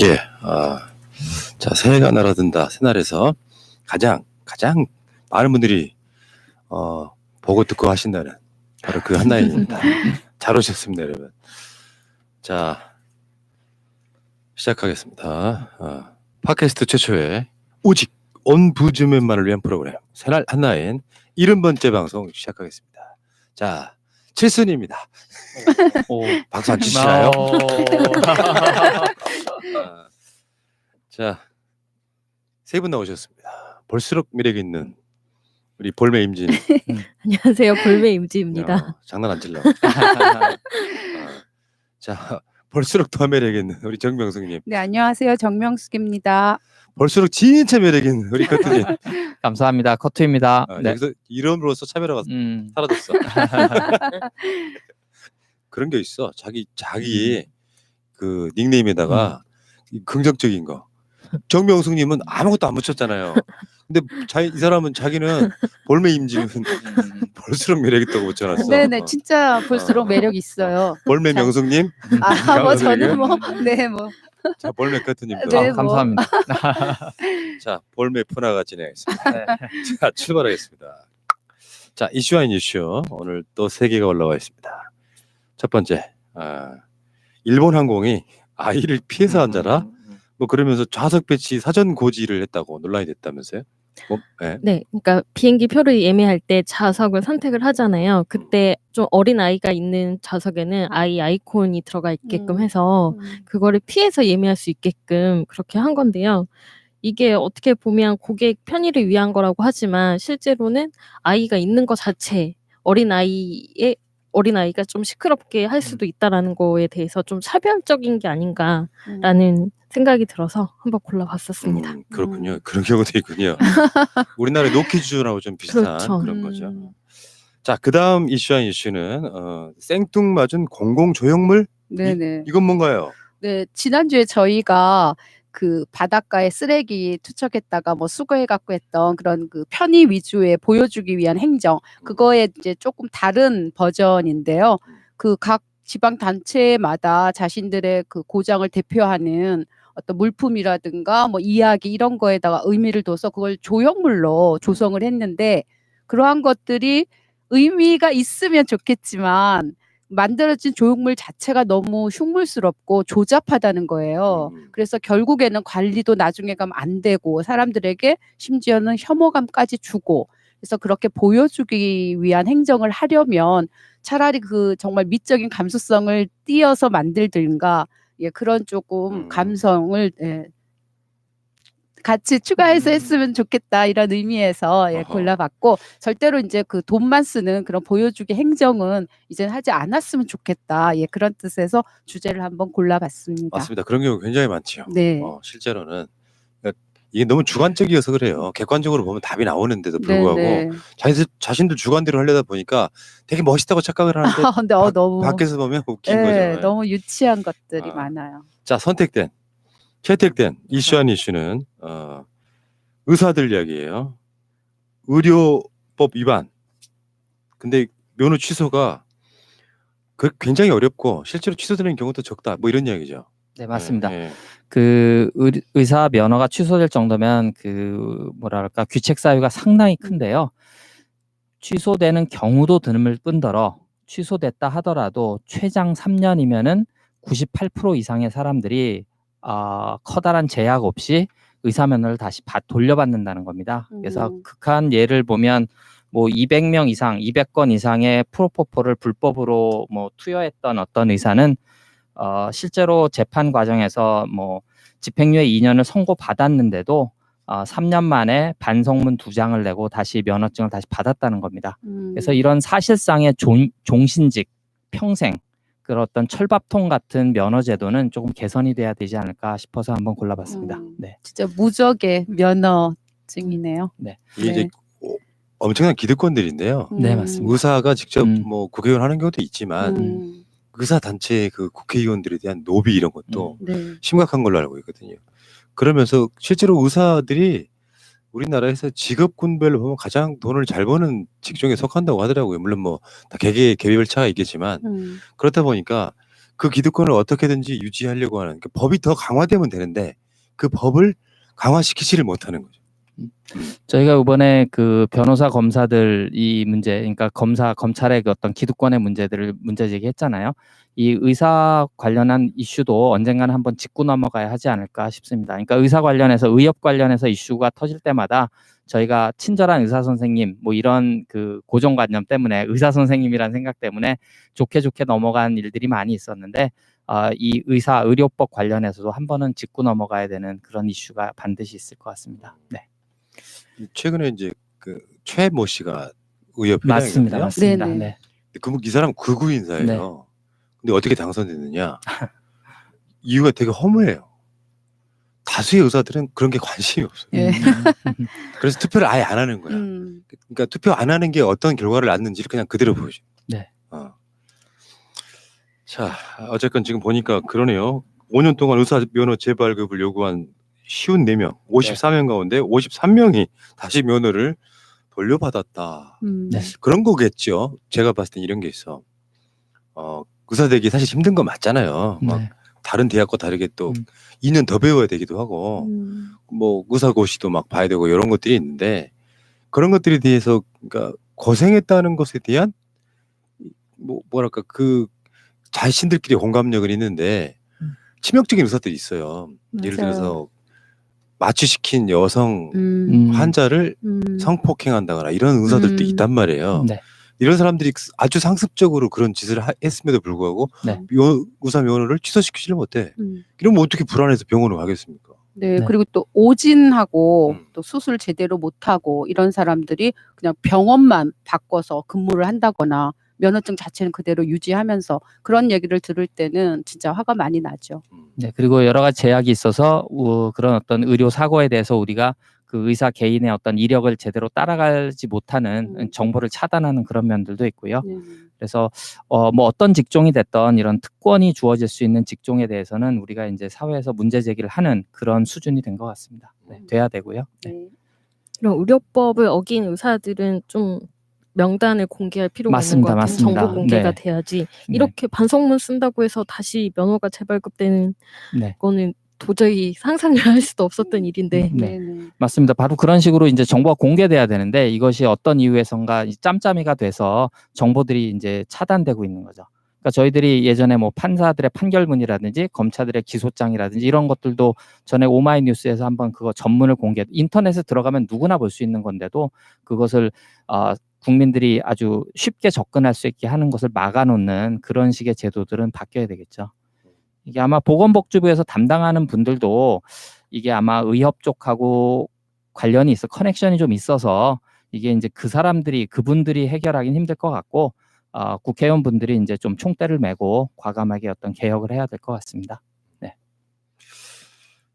예, 자, 새해가 날아든다 새날에서 가장 많은 분들이 보고 듣고 하신다는 바로 그 한나인입니다. 잘 오셨습니다, 여러분. 자, 시작하겠습니다. 팟캐스트 최초의 오직 온부즈맨만을 위한 프로그램 새날 한나인 70번째 방송 시작하겠습니다. 자, 칠순입니다. 박수 안 치시나요? 자, 세 분 나오셨습니다. 볼수록 매력 있는 우리 볼매 임진. 안녕하세요, 볼매 임지입니다. 장난 안 찔러. 자, 볼수록 더 매력 있는 우리 정명숙님. 네, 안녕하세요, 정명숙입니다. 볼수록 진짜 매력 있는 우리 커트님. 감사합니다. 커트입니다. 네. 여기서 이름으로서 차별화가 사라졌어. 그런 게 있어. 자기 그 닉네임에다가 긍정적인 거. 정명숙님은 아무것도 안 붙였잖아요. 근데 이 사람은 자기는 볼매 임지는 볼수록 매력 있다고 붙여놨어. 네네, 진짜 볼수록 매력 있어요. 볼매 명숙님. 뭐 저는 네. 자, 볼매 커트님도. 네, 감사합니다. 자, 볼매 푸나가 진행하겠습니다. 네. 자, 출발하겠습니다. 자, 이슈아인 이슈 오늘 또 3개가 올라와 있습니다. 첫 번째, 일본 항공이 아이를 피해서 앉아라. 뭐 그러면서 좌석 배치 사전 고지를 했다고 논란이 됐다면서요? 네, 그러니까 비행기 표를 예매할 때 좌석을 선택을 하잖아요. 그때 좀 어린 아이가 있는 좌석에는 아이 아이콘이 들어가 있게끔 해서 그거를 피해서 예매할 수 있게끔 그렇게 한 건데요. 이게 어떻게 보면 고객 편의를 위한 거라고 하지만 실제로는 아이가 있는 것 자체 어린아이가 좀 시끄럽게 할 수도 있다라는 거에 대해서 좀 차별적인 게 아닌가라는 생각이 들어서 한번 골라봤었습니다. 그렇군요. 그런 경우도 있군요. 우리나라의 노키즈하고 좀 비슷한 그렇죠. 그런 거죠. 자, 그 다음 이슈는 생뚱맞은 공공조형물? 네네. 이건 뭔가요? 네, 지난주에 저희가 그 바닷가에 쓰레기 투척했다가 뭐 수거해 갖고 했던 그런 그 편의 위주의 보여주기 위한 행정, 그거에 이제 조금 다른 버전인데요. 그 각 지방 단체마다 자신들의 그 고장을 대표하는 어떤 물품이라든가 뭐 이야기 이런 거에다가 의미를 둬서 그걸 조형물로 조성을 했는데, 그러한 것들이 의미가 있으면 좋겠지만 만들어진 조형물 자체가 너무 흉물스럽고 조잡하다는 거예요. 그래서 결국에는 관리도 나중에 가면 안 되고 사람들에게 심지어는 혐오감까지 주고, 그래서 그렇게 보여주기 위한 행정을 하려면 차라리 그 정말 미적인 감수성을 띄어서 만들든가, 예, 그런 조금 감성을 같이 추가해서 했으면 좋겠다, 이런 의미에서 골라봤고, 절대로 이제 그 돈만 쓰는 그런 보여주기 행정은 이제는 하지 않았으면 좋겠다, 그런 뜻에서 주제를 한번 골라봤습니다. 맞습니다. 그런 경우 굉장히 많죠. 네. 실제로는 이게 너무 주관적이어서 그래요. 객관적으로 보면 답이 나오는데도 불구하고 자신들 주관대로 하려다 보니까 되게 멋있다고 착각을 하는데 근데 너무 밖에서 보면 웃긴 거죠. 너무 유치한 것들이 많아요. 자, 채택된 이슈한 이슈는 의사들 이야기예요. 의료법 위반. 근데 면허 취소가 굉장히 어렵고 실제로 취소되는 경우도 적다. 뭐 이런 이야기죠. 네, 맞습니다. 그 의사 면허가 취소될 정도면 그 뭐랄까 귀책 사유가 상당히 큰데요. 취소되는 경우도 드물 뿐더러 취소됐다 하더라도 최장 3년이면은 98% 이상의 사람들이 커다란 제약 없이 의사 면허를 다시 돌려받는다는 겁니다. 그래서 극한 예를 보면 뭐 200명 이상, 200건 이상의 프로포폴을 불법으로 뭐 투여했던 어떤 의사는 실제로 재판 과정에서 뭐 집행유예 2년을 선고받았는데도 3년 만에 반성문 2장을 내고 다시 면허증을 다시 받았다는 겁니다. 그래서 이런 사실상의 종신직 평생 그런 어떤 철밥통 같은 면허 제도는 조금 개선이 돼야 되지 않을까 싶어서 한번 골라봤습니다. 네. 진짜 무적의 면허증이네요. 이게 이제 엄청난 기득권들인데요. 네, 맞습니다. 의사가 직접 음. 뭐 국회의원 하는 경우도 있지만 의사 단체의 그 국회의원들에 대한 노비 이런 것도 네. 심각한 걸로 알고 있거든요. 그러면서 실제로 의사들이 우리나라에서 직업군별로 보면 가장 돈을 잘 버는 직종에 속한다고 하더라고요. 물론 뭐 다 개별 차가 있겠지만 그렇다 보니까 그 기득권을 어떻게든지 유지하려고 하는 그러니까 법이 더 강화되면 되는데 그 법을 강화시키지를 못하는 거죠. 저희가 이번에 그 변호사 검사들 이 문제, 그러니까 검찰의 그 어떤 기득권의 문제들을 문제 제기했잖아요. 이 의사 관련한 이슈도 언젠가는 한번 짚고 넘어가야 하지 않을까 싶습니다. 그러니까 의사 관련해서 의협 관련해서 이슈가 터질 때마다 저희가 친절한 의사 선생님 뭐 이런 그 고정관념 때문에 의사 선생님이라는 생각 때문에 좋게 넘어간 일들이 많이 있었는데 이 의료법 관련해서도 한 번은 짚고 넘어가야 되는 그런 이슈가 반드시 있을 것 같습니다. 네. 최근에 이제 그 최모 씨가 의협 맞습니다. 회장이거든요. 맞습니다. 네네. 네. 이 사람 극우 인사예요. 네. 근데 어떻게 당선됐느냐? 이유가 되게 허무해요. 다수의 의사들은 그런 게 관심이 없어요. 예. 그래서 투표를 아예 안 하는 거야. 그러니까 투표 안 하는 게 어떤 결과를 낳는지를 그냥 그대로 보여줘. 네. 자, 어쨌건 지금 보니까 그러네요. 5년 동안 의사 면허 재발급을 요구한 54명, 54명 가운데 53명이 다시 면허를 돌려받았다. 네. 그런 거겠죠. 제가 봤을 땐 이런 게 있어. 의사 되기 사실 힘든 거 맞잖아요. 막 네. 다른 대학과 다르게 또 2년 더 배워야 되기도 하고 뭐 의사고시도 막 봐야 되고 이런 것들이 있는데 그런 것들에 대해서 그러니까 고생했다는 것에 대한 뭐랄까 그 자신들끼리 공감력은 있는데 치명적인 의사들이 있어요. 예를 들어서 마취시킨 여성 환자를 성폭행한다거나 이런 의사들도 있단 말이에요. 네. 이런 사람들이 아주 상습적으로 그런 짓을 했음에도 불구하고 네. 의사 면허를 취소시키지를 못해. 이러면 어떻게 불안해서 병원을 가겠습니까? 네, 네. 그리고 또 오진하고 또 수술 제대로 못하고 이런 사람들이 그냥 병원만 바꿔서 근무를 한다거나 면허증 자체는 그대로 유지하면서 그런 얘기를 들을 때는 진짜 화가 많이 나죠. 네, 그리고 여러 가지 제약이 있어서 그런 어떤 의료 사고에 대해서 우리가 그 의사 개인의 어떤 이력을 제대로 따라가지 못하는 정보를 차단하는 그런 면들도 있고요. 그래서 뭐 어떤 직종이 됐던 이런 특권이 주어질 수 있는 직종에 대해서는 우리가 이제 사회에서 문제 제기를 하는 그런 수준이 된 것 같습니다. 네, 돼야 되고요. 네. 이런 의료법을 어긴 의사들은 좀 명단을 공개할 필요가 있는 것 같아요. 맞습니다. 정보 공개가 네. 돼야지. 이렇게 반성문 쓴다고 해서 다시 면허가 재발급되는 네. 거는 도저히 상상을 할 수도 없었던 일인데. 네. 맞습니다. 바로 그런 식으로 이제 정보가 공개돼야 되는데 이것이 어떤 이유에선가 짬짬이가 돼서 정보들이 이제 차단되고 있는 거죠. 그러니까 저희들이 예전에 뭐 판사들의 판결문이라든지 검사들의 기소장이라든지 이런 것들도 전에 오마이뉴스에서 한번 그거 전문을 인터넷에 들어가면 누구나 볼 수 있는 건데도 그것을 국민들이 아주 쉽게 접근할 수 있게 하는 것을 막아놓는 그런 식의 제도들은 바뀌어야 되겠죠. 이게 아마 보건복지부에서 담당하는 분들도 이게 아마 의협 쪽하고 관련이 커넥션이 좀 있어서 이게 이제 그분들이 해결하기는 힘들 것 같고 국회의원분들이 이제 좀 총대를 메고 과감하게 어떤 개혁을 해야 될 것 같습니다. 네.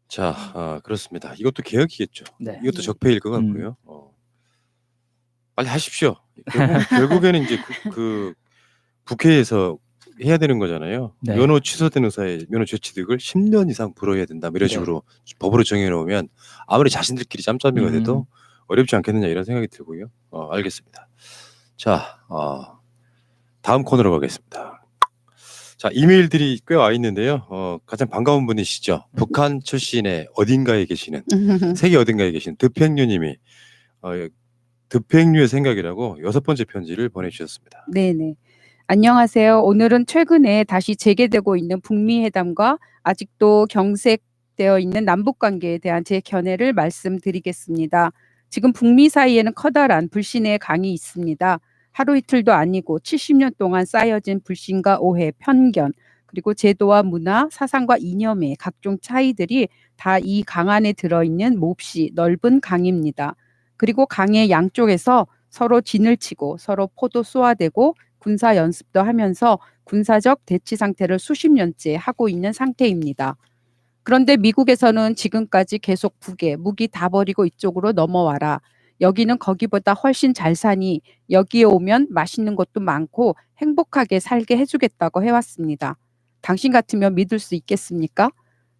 자, 그렇습니다. 이것도 개혁이겠죠. 네. 이것도 적폐일 것 같고요. 빨리 하십시오. 결국에는 이제 그 국회에서 해야 되는 거잖아요. 네. 면허 취소된 의사의 면허 죄취득을 10년 이상 불허해야 된다. 이런 식으로 법으로 정해놓으면 아무리 자신들끼리 짬짬이가 돼도 어렵지 않겠느냐 이런 생각이 들고요. 알겠습니다. 자, 다음 코너로 가겠습니다. 자, 이메일들이 꽤 와 있는데요. 가장 반가운 분이시죠. 북한 출신의 어딘가에 계시는 세계 어딘가에 계신 득팽류님이 득팽류의 생각이라고 6번째 편지를 보내주셨습니다. 네네. 안녕하세요. 오늘은 최근에 다시 재개되고 있는 북미 회담과 아직도 경색되어 있는 남북 관계에 대한 제 견해를 말씀드리겠습니다. 지금 북미 사이에는 커다란 불신의 강이 있습니다. 하루 이틀도 아니고 70년 동안 쌓여진 불신과 오해, 편견, 그리고 제도와 문화, 사상과 이념의 각종 차이들이 다 이 강 안에 들어있는 몹시 넓은 강입니다. 그리고 강의 양쪽에서 서로 진을 치고 서로 포도 쏘아대고 군사 연습도 하면서 군사적 대치 상태를 수십 년째 하고 있는 상태입니다. 그런데 미국에서는 지금까지 계속 북에 무기 다 버리고 이쪽으로 넘어와라. 여기는 거기보다 훨씬 잘 사니 여기에 오면 맛있는 것도 많고 행복하게 살게 해주겠다고 해왔습니다. 당신 같으면 믿을 수 있겠습니까?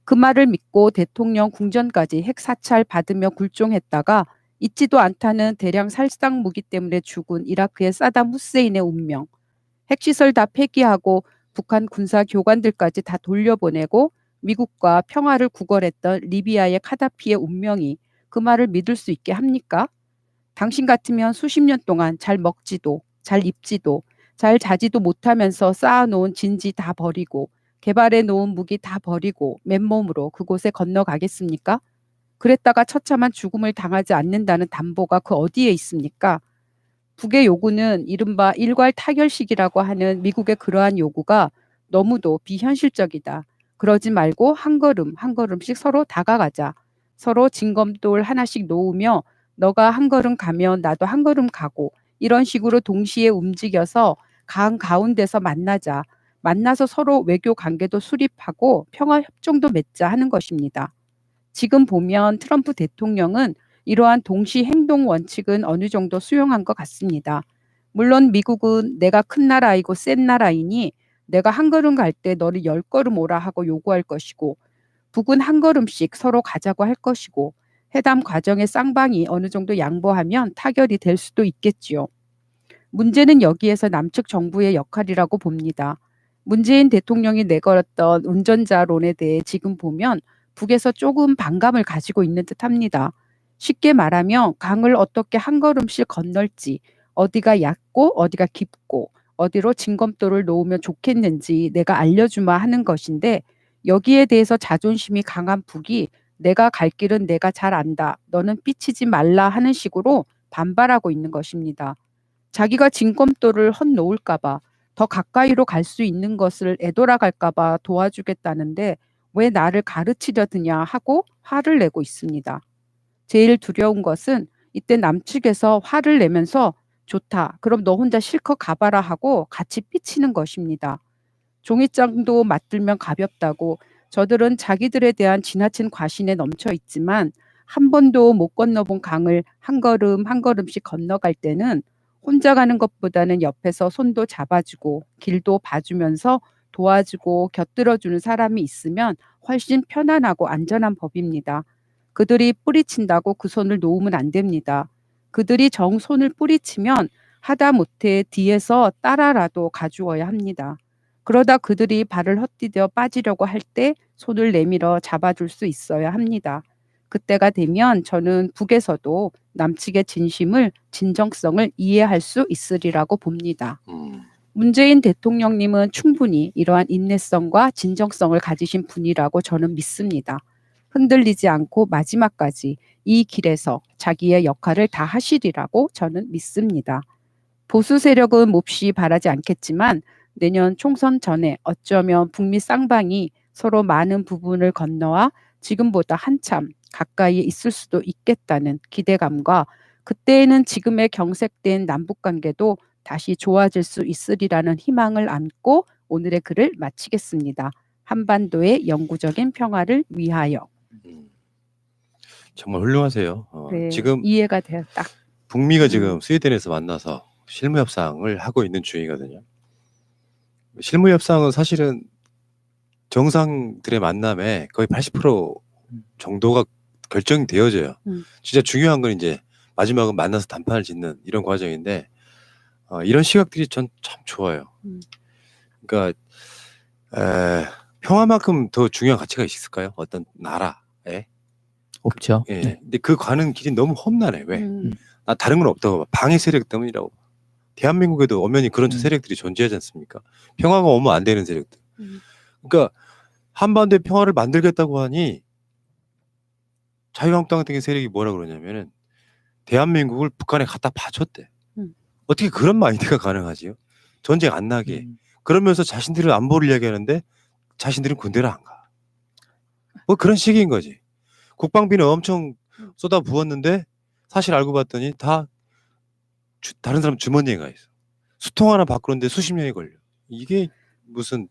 그 말을 믿고 대통령 궁전까지 핵 사찰 받으며 굴종했다가 있지도 않다는 대량 살상 무기 때문에 죽은 이라크의 사담 후세인의 운명, 핵시설 다 폐기하고 북한 군사 교관들까지 다 돌려보내고 미국과 평화를 구걸했던 리비아의 카다피의 운명이 그 말을 믿을 수 있게 합니까? 당신 같으면 수십 년 동안 잘 먹지도 잘 입지도 잘 자지도 못하면서 쌓아놓은 진지 다 버리고 개발해 놓은 무기 다 버리고 맨몸으로 그곳에 건너가겠습니까? 그랬다가 처참한 죽음을 당하지 않는다는 담보가 그 어디에 있습니까? 북의 요구는 이른바 일괄 타결식이라고 하는 미국의 그러한 요구가 너무도 비현실적이다. 그러지 말고 한 걸음 한 걸음씩 서로 다가가자. 서로 징검돌 하나씩 놓으며 너가 한 걸음 가면 나도 한 걸음 가고 이런 식으로 동시에 움직여서 강 가운데서 만나자. 만나서 서로 외교 관계도 수립하고 평화 협정도 맺자 하는 것입니다. 지금 보면 트럼프 대통령은 이러한 동시 행동 원칙은 어느 정도 수용한 것 같습니다. 물론 미국은 내가 큰 나라이고 센 나라이니 내가 한 걸음 갈 때 너를 10걸음 오라 하고 요구할 것이고 북은 한 걸음씩 서로 가자고 할 것이고 회담 과정의 쌍방이 어느 정도 양보하면 타결이 될 수도 있겠지요. 문제는 여기에서 남측 정부의 역할이라고 봅니다. 문재인 대통령이 내걸었던 운전자론에 대해 지금 보면 북에서 조금 반감을 가지고 있는 듯합니다. 쉽게 말하면 강을 어떻게 한 걸음씩 건널지, 어디가 얕고 어디가 깊고 어디로 징검도를 놓으면 좋겠는지 내가 알려주마 하는 것인데 여기에 대해서 자존심이 강한 북이 내가 갈 길은 내가 잘 안다. 너는 삐치지 말라 하는 식으로 반발하고 있는 것입니다. 자기가 징검도를 헛놓을까 봐 더 가까이로 갈 수 있는 것을 애돌아갈까 봐 도와주겠다는데 왜 나를 가르치려 드냐 하고 화를 내고 있습니다. 제일 두려운 것은 이때 남측에서 화를 내면서 좋다. 그럼 너 혼자 실컷 가봐라 하고 같이 삐치는 것입니다. 종이장도 맞들면 가볍다고 저들은 자기들에 대한 지나친 과신에 넘쳐 있지만 한 번도 못 건너본 강을 한 걸음 한 걸음씩 건너갈 때는 혼자 가는 것보다는 옆에서 손도 잡아주고 길도 봐주면서 도와주고 곁들여주는 사람이 있으면 훨씬 편안하고 안전한 법입니다. 그들이 뿌리친다고 그 손을 놓으면 안 됩니다. 그들이 정손을 뿌리치면 하다못해 뒤에서 따라라도 가주어야 합니다. 그러다 그들이 발을 헛디뎌 빠지려고 할 때 손을 내밀어 잡아줄 수 있어야 합니다. 그때가 되면 저는 북에서도 남측의 진심을 진정성을 이해할 수 있으리라고 봅니다. 문재인 대통령님은 충분히 이러한 인내성과 진정성을 가지신 분이라고 저는 믿습니다. 흔들리지 않고 마지막까지 이 길에서 자기의 역할을 다 하시리라고 저는 믿습니다. 보수 세력은 몹시 바라지 않겠지만 내년 총선 전에 어쩌면 북미 쌍방이 서로 많은 부분을 건너와 지금보다 한참 가까이에 있을 수도 있겠다는 기대감과 그때에는 지금의 경색된 남북관계도 다시 좋아질 수 있으리라는 희망을 안고 오늘의 글을 마치겠습니다. 한반도의 영구적인 평화를 위하여. 정말 훌륭하세요. 네, 지금 이해가 되었다. 북미가 지금 스웨덴에서 만나서 실무 협상을 하고 있는 중이거든요. 실무 협상은 사실은 정상들의 만남에 거의 80% 정도가 결정이 되어져요. 진짜 중요한 건 이제 마지막은 만나서 담판을 짓는 이런 과정인데 이런 시각들이 전 참 좋아요. 그러니까 평화만큼 더 중요한 가치가 있을까요? 어떤 나라에? 없죠. 예. 네. 근데 그 가는 길이 너무 험난해. 왜? 나 다른 건 없다고 봐. 방해 세력 때문이라고. 대한민국에도 엄연히 그런 세력들이 존재하지 않습니까? 평화가 오면 안 되는 세력들. 그러니까 한반도의 평화를 만들겠다고 하니 자유한국당 같은 세력이 뭐라 그러냐면은 대한민국을 북한에 갖다 바쳤대. 어떻게 그런 마인드가 가능하지요? 전쟁 안 나게. 그러면서 자신들의 안보를 이야기하는데 자신들은 군대를 안 가. 뭐 그런 식인 거지. 국방비는 엄청 쏟아 부었는데 사실 알고 봤더니 다 다른 사람 주머니에 가 있어. 수통 하나 바꾸는데 수십 년이 걸려. 이게 무슨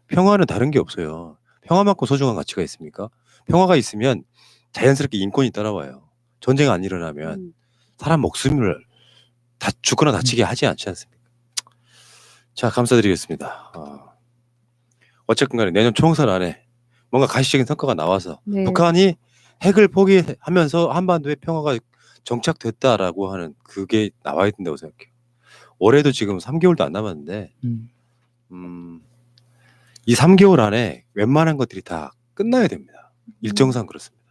평화는 다른 게 없어요. 평화만큼 소중한 가치가 있습니까? 평화가 있으면 자연스럽게 인권이 따라와요. 전쟁 안 일어나면 사람 목숨을 다 죽거나 다치게 하지 않지 않습니까? 자, 감사드리겠습니다. 어쨌든 간에 내년 총선 안에 뭔가 가시적인 성과가 나와서 네. 북한이 핵을 포기하면서 한반도에 평화가 정착됐다라고 하는 그게 나와야 된다고 생각해요. 올해도 지금 3개월도 안 남았는데 이 3개월 안에 웬만한 것들이 다 끝나야 됩니다. 일정상 그렇습니다.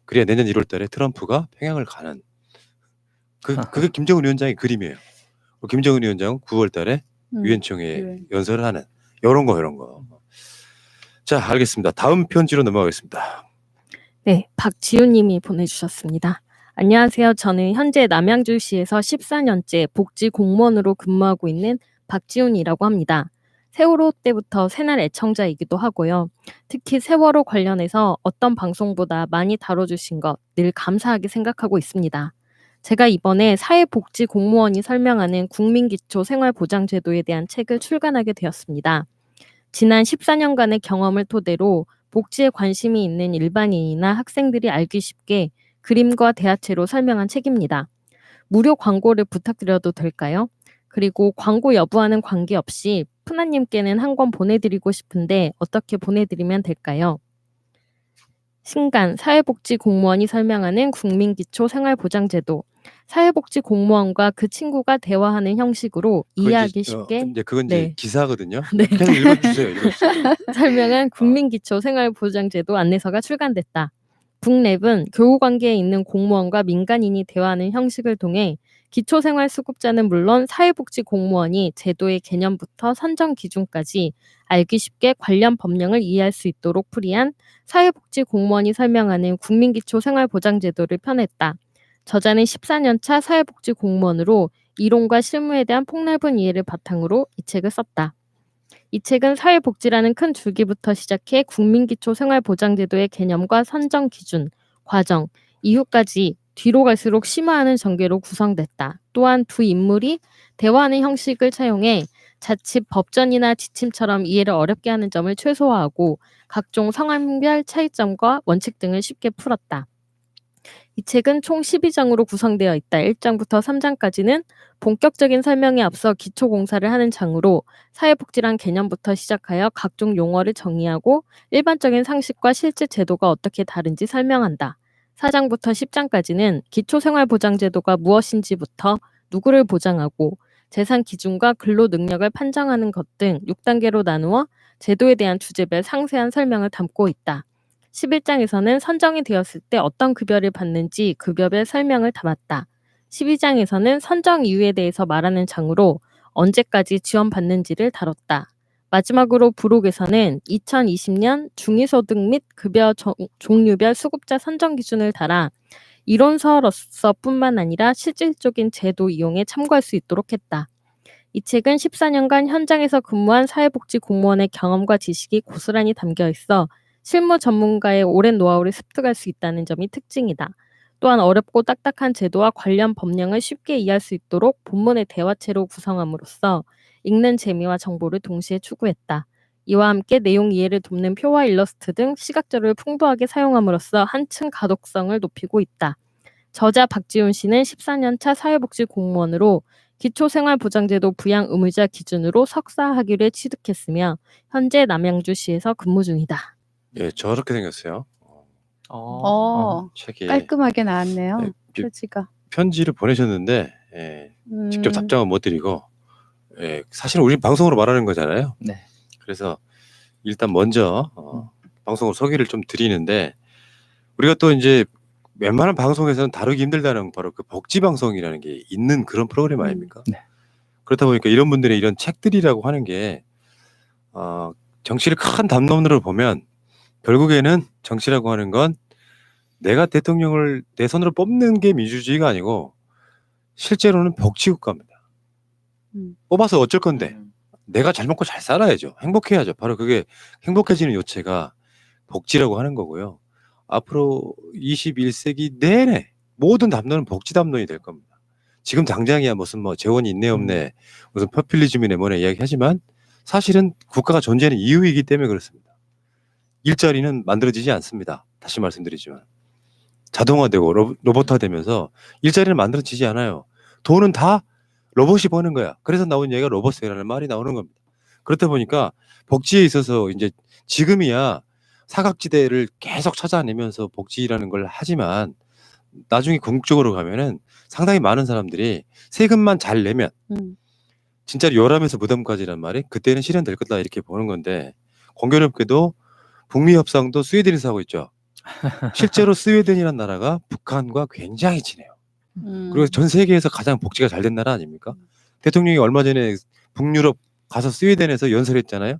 그래야 내년 1월 달에 트럼프가 평양을 가는 그게 김정은 위원장의 그림이에요. 김정은 위원장은 9월 달에 유엔총회에 연설을 하는 이런 거. 자, 알겠습니다. 다음 편지로 넘어가겠습니다. 네, 박지훈님이 보내주셨습니다. 안녕하세요. 저는 현재 남양주시에서 14년째 복지 공무원으로 근무하고 있는 박지훈이라고 합니다. 세월호 때부터 새날 애청자이기도 하고요. 특히 세월호 관련해서 어떤 방송보다 많이 다뤄주신 것 늘 감사하게 생각하고 있습니다. 제가 이번에 사회복지 공무원이 설명하는 국민기초생활보장제도에 대한 책을 출간하게 되었습니다. 지난 14년간의 경험을 토대로 복지에 관심이 있는 일반인이나 학생들이 알기 쉽게 그림과 대화체로 설명한 책입니다. 무료 광고를 부탁드려도 될까요? 그리고 광고 여부와는 관계없이 푸나님께는 한 권 보내드리고 싶은데 어떻게 보내드리면 될까요? 신간 사회복지 공무원이 설명하는 국민기초생활보장제도. 사회복지 공무원과 그 친구가 대화하는 형식으로 이해하기 쉽게 그건 이제 네. 기사거든요. 네. 계속 읽어주세요. 설명한 국민기초생활보장제도 안내서가 출간됐다. 북랩은 교우관계에 있는 공무원과 민간인이 대화하는 형식을 통해 기초생활수급자는 물론 사회복지 공무원이 제도의 개념부터 선정 기준까지 알기 쉽게 관련 법령을 이해할 수 있도록 풀이한 사회복지 공무원이 설명하는 국민기초생활보장제도를 펴냈다. 저자는 14년차 사회복지 공무원으로 이론과 실무에 대한 폭넓은 이해를 바탕으로 이 책을 썼다. 이 책은 사회복지라는 큰 줄기부터 시작해 국민기초생활보장제도의 개념과 선정 기준, 과정, 이후까지 뒤로 갈수록 심화하는 전개로 구성됐다. 또한 두 인물이 대화하는 형식을 차용해 자칫 법전이나 지침처럼 이해를 어렵게 하는 점을 최소화하고 각종 상황별 차이점과 원칙 등을 쉽게 풀었다. 이 책은 총 12장으로 구성되어 있다. 1장부터 3장까지는 본격적인 설명에 앞서 기초공사를 하는 장으로 사회복지란 개념부터 시작하여 각종 용어를 정의하고 일반적인 상식과 실제 제도가 어떻게 다른지 설명한다. 4장부터 10장까지는 기초생활보장제도가 무엇인지부터 누구를 보장하고 재산 기준과 근로 능력을 판정하는 것 등 6단계로 나누어 제도에 대한 주제별 상세한 설명을 담고 있다. 11장에서는 선정이 되었을 때 어떤 급여를 받는지 급여별 설명을 담았다. 12장에서는 선정 이유에 대해서 말하는 장으로 언제까지 지원받는지를 다뤘다. 마지막으로 부록에서는 2020년 중위소득 및 급여 종류별 수급자 선정 기준을 달아 이론서로서뿐만 아니라 실질적인 제도 이용에 참고할 수 있도록 했다. 이 책은 14년간 현장에서 근무한 사회복지 공무원의 경험과 지식이 고스란히 담겨 있어 실무 전문가의 오랜 노하우를 습득할 수 있다는 점이 특징이다. 또한 어렵고 딱딱한 제도와 관련 법령을 쉽게 이해할 수 있도록 본문의 대화체로 구성함으로써 읽는 재미와 정보를 동시에 추구했다. 이와 함께 내용 이해를 돕는 표와 일러스트 등 시각자료를 풍부하게 사용함으로써 한층 가독성을 높이고 있다. 저자 박지훈 씨는 14년차 사회복지 공무원으로 기초생활보장제도 부양 의무자 기준으로 석사 학위를 취득했으며 현재 남양주시에서 근무 중이다. 예, 저렇게 생겼어요. 책이 깔끔하게 나왔네요. 네, 표지가. 편지를 보내셨는데 직접 답장은 못 드리고 사실은 우리 방송으로 말하는 거잖아요. 네. 그래서 일단 먼저 방송으로 소개를 좀 드리는데 우리가 또 이제 웬만한 방송에서는 다루기 힘들다는 바로 그 복지 방송이라는 게 있는 그런 프로그램 아닙니까? 네. 그렇다 보니까 이런 분들의 이런 책들이라고 하는 게 정치를 큰 담론으로 보면 결국에는 정치라고 하는 건 내가 대통령을 내 손으로 뽑는 게 민주주의가 아니고 실제로는 복지국가입니다. 뽑아서 어쩔 건데 내가 잘 먹고 잘 살아야죠. 행복해야죠. 바로 그게 행복해지는 요체가 복지라고 하는 거고요. 앞으로 21세기 내내 모든 담론은 복지 담론이 될 겁니다. 지금 당장이야 무슨 뭐 재원이 있네 없네 무슨 포퓰리즘이네 뭐네 이야기하지만 사실은 국가가 존재하는 이유이기 때문에 그렇습니다. 일자리는 만들어지지 않습니다. 다시 말씀드리지만 자동화되고 로봇화되면서 일자리는 만들어지지 않아요. 돈은 다 로봇이 버는 거야. 그래서 나온 얘기가 로봇세라는 말이 나오는 겁니다. 그렇다 보니까 복지에 있어서 이제 지금이야 사각지대를 계속 찾아내면서 복지라는 걸 하지만 나중에 궁극적으로 가면은 상당히 많은 사람들이 세금만 잘 내면 진짜로 열하면서 무덤까지란 말이 그때는 실현될 거다 이렇게 보는 건데 공교롭게도 북미 협상도 스웨덴에서 하고 있죠. 실제로 스웨덴이라는 나라가 북한과 굉장히 친해요. 그리고 전 세계에서 가장 복지가 잘 된 나라 아닙니까? 대통령이 얼마 전에 북유럽 가서 스웨덴에서 연설했잖아요.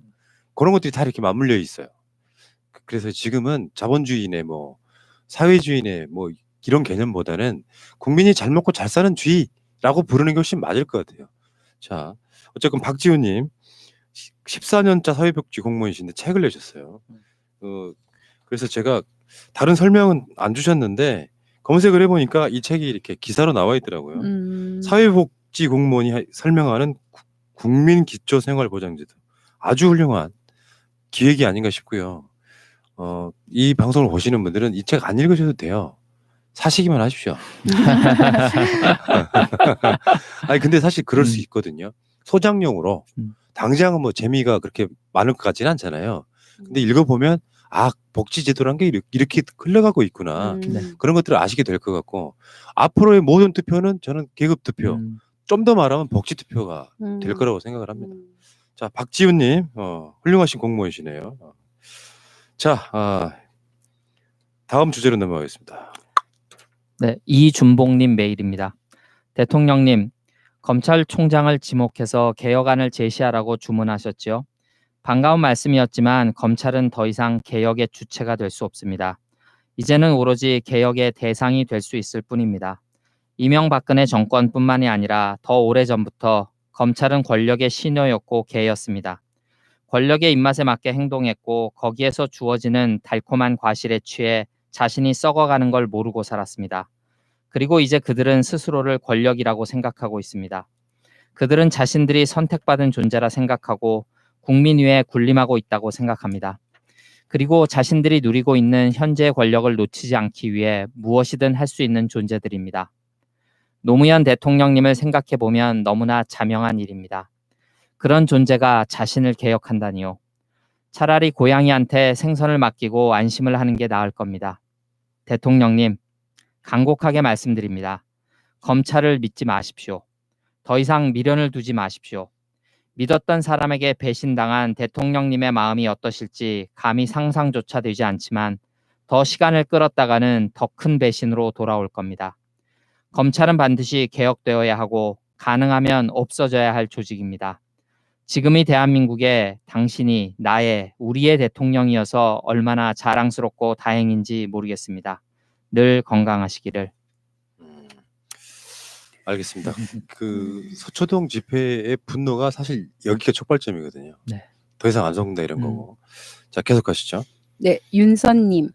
그런 것들이 다 이렇게 맞물려 있어요. 그래서 지금은 자본주의네 뭐 사회주의네 뭐 이런 개념보다는 국민이 잘 먹고 잘 사는 주의라고 부르는 게 훨씬 맞을 것 같아요. 자, 어쨌건 박지훈님 14년차 사회복지 공무원이신데 책을 내셨어요. 그래서 제가 다른 설명은 안 주셨는데 검색을 해보니까 이 책이 이렇게 기사로 나와 있더라고요. 사회복지 공무원이 설명하는 국민기초생활보장제도 아주 훌륭한 기획이 아닌가 싶고요. 이 방송을 보시는 분들은 이 책 안 읽으셔도 돼요. 사시기만 하십시오. 아니 근데 사실 그럴 수 있거든요. 소장용으로 당장은 뭐 재미가 그렇게 많을 것 같지는 않잖아요. 근데 읽어보면 아 복지제도란 게 이렇게 흘러가고 있구나. 그런 것들을 아시게 될 것 같고 앞으로의 모든 투표는 저는 계급 투표 좀 더 말하면 복지 투표가 될 거라고 생각을 합니다. 자 박지훈님 훌륭하신 공무원이시네요. 자 다음 주제로 넘어가겠습니다. 네, 이준봉님 메일입니다. 대통령님, 검찰총장을 지목해서 개혁안을 제시하라고 주문하셨지요. 반가운 말씀이었지만 검찰은 더 이상 개혁의 주체가 될 수 없습니다. 이제는 오로지 개혁의 대상이 될 수 있을 뿐입니다. 이명박근혜 정권뿐만이 아니라 더 오래전부터 검찰은 권력의 시녀였고 개였습니다. 권력의 입맛에 맞게 행동했고 거기에서 주어지는 달콤한 과실에 취해 자신이 썩어가는 걸 모르고 살았습니다. 그리고 이제 그들은 스스로를 권력이라고 생각하고 있습니다. 그들은 자신들이 선택받은 존재라 생각하고 국민 위에 군림하고 있다고 생각합니다. 그리고 자신들이 누리고 있는 현재의 권력을 놓치지 않기 위해 무엇이든 할 수 있는 존재들입니다. 노무현 대통령님을 생각해보면 너무나 자명한 일입니다. 그런 존재가 자신을 개혁한다니요. 차라리 고양이한테 생선을 맡기고 안심을 하는 게 나을 겁니다. 대통령님, 간곡하게 말씀드립니다. 검찰을 믿지 마십시오. 더 이상 미련을 두지 마십시오. 믿었던 사람에게 배신당한 대통령님의 마음이 어떠실지 감히 상상조차 되지 않지만 더 시간을 끌었다가는 더 큰 배신으로 돌아올 겁니다. 검찰은 반드시 개혁되어야 하고 가능하면 없어져야 할 조직입니다. 지금의 대한민국에 당신이 우리의 대통령이어서 얼마나 자랑스럽고 다행인지 모르겠습니다. 늘 건강하시기를. 알겠습니다. 그 서초동 집회의 분노가 사실 여기가 촉발점이거든요. 네. 더 이상 안 속는다 이런 거고. 자 계속 가시죠. 네, 윤선님.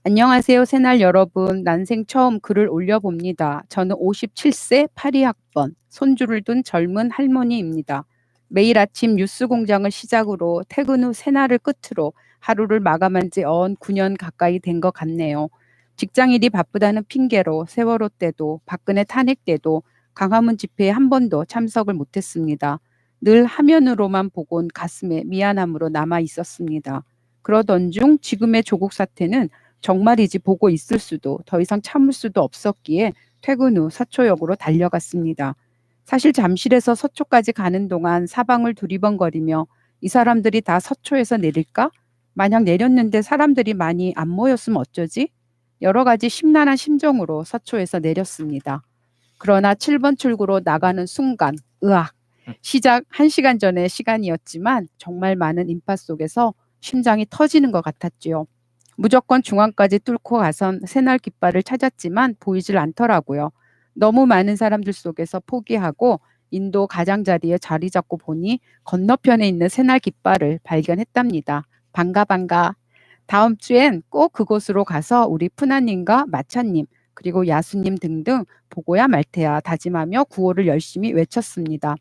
안녕하세요, 새날 여러분. 난생 처음 글을 올려봅니다. 저는 57세 82학번, 손주를 둔 젊은 할머니입니다. 매일 아침 뉴스공장을 시작으로 퇴근 후 새날을 끝으로 하루를 마감한 지 9년 가까이 된 것 같네요. 직장일이 바쁘다는 핑계로 세월호 때도 박근혜 탄핵 때도 광화문 집회에 한 번도 참석을 못했습니다. 늘 화면으로만 보곤 가슴에 미안함으로 남아 있었습니다. 그러던 중 지금의 조국 사태는 정말이지 보고 있을 수도 더 이상 참을 수도 없었기에 퇴근 후 서초역으로 달려갔습니다. 사실 잠실에서 서초까지 가는 동안 사방을 두리번거리며 이 사람들이 다 서초에서 내릴까? 만약 내렸는데 사람들이 많이 안 모였으면 어쩌지? 여러 가지 심란한 심정으로 서초에서 내렸습니다. 그러나 7번 출구로 나가는 순간 으악! 시작 1시간 전의 시간이었지만 정말 많은 인파 속에서 심장이 터지는 것 같았지요. 무조건 중앙까지 뚫고 가선 새날 깃발을 찾았지만 보이질 않더라고요. 너무 많은 사람들 속에서 포기하고 인도 가장자리에 자리 잡고 보니 건너편에 있는 새날 깃발을 발견했답니다. 반가 반가. 다음 주엔 꼭 그곳으로 가서 우리 푸나님과 마차님 그리고 야수님 등등 보고야 말 테야 다짐하며 구호를 열심히 외쳤습니다.